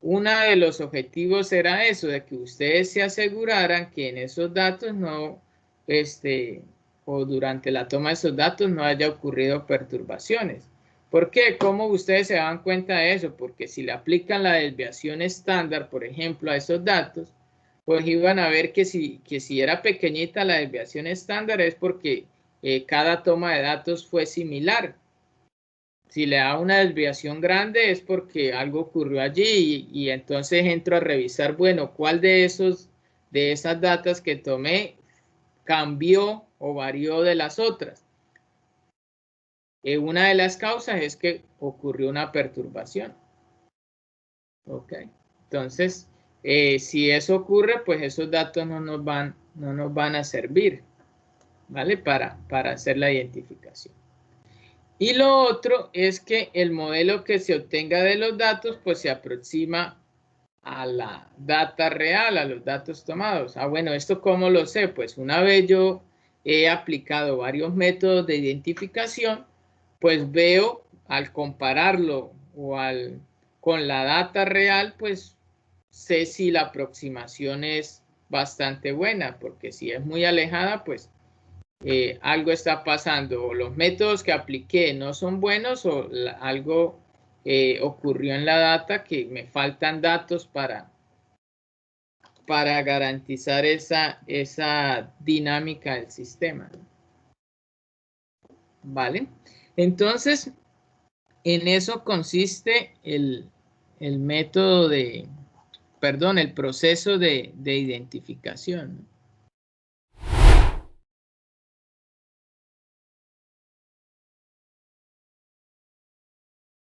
Uno de los objetivos era eso, de que ustedes se aseguraran que en esos datos no, o durante la toma de esos datos no haya ocurrido perturbaciones. ¿Por qué? ¿Cómo ustedes se dan cuenta de eso? Porque si le aplican la desviación estándar, por ejemplo, a esos datos, pues iban a ver que si era pequeñita la desviación estándar es porque cada toma de datos fue similar. Si le da una desviación grande es porque algo ocurrió allí y entonces entro a revisar, bueno, ¿cuál de esas datas que tomé cambió o varió de las otras? Una de las causas es que ocurrió una perturbación. Ok, entonces, si eso ocurre, pues esos datos no nos van a servir, ¿vale? Para hacer la identificación. Y lo otro es que el modelo que se obtenga de los datos, pues se aproxima a la data real, a los datos tomados. Bueno, ¿esto cómo lo sé? Pues una vez yo he aplicado varios métodos de identificación, pues veo al compararlo con la data real, pues sé si la aproximación es bastante buena, porque si es muy alejada, pues algo está pasando, o los métodos que apliqué no son buenos, o algo ocurrió en la data que me faltan datos para garantizar esa dinámica del sistema. ¿Vale? Entonces, en eso consiste el método el proceso de identificación.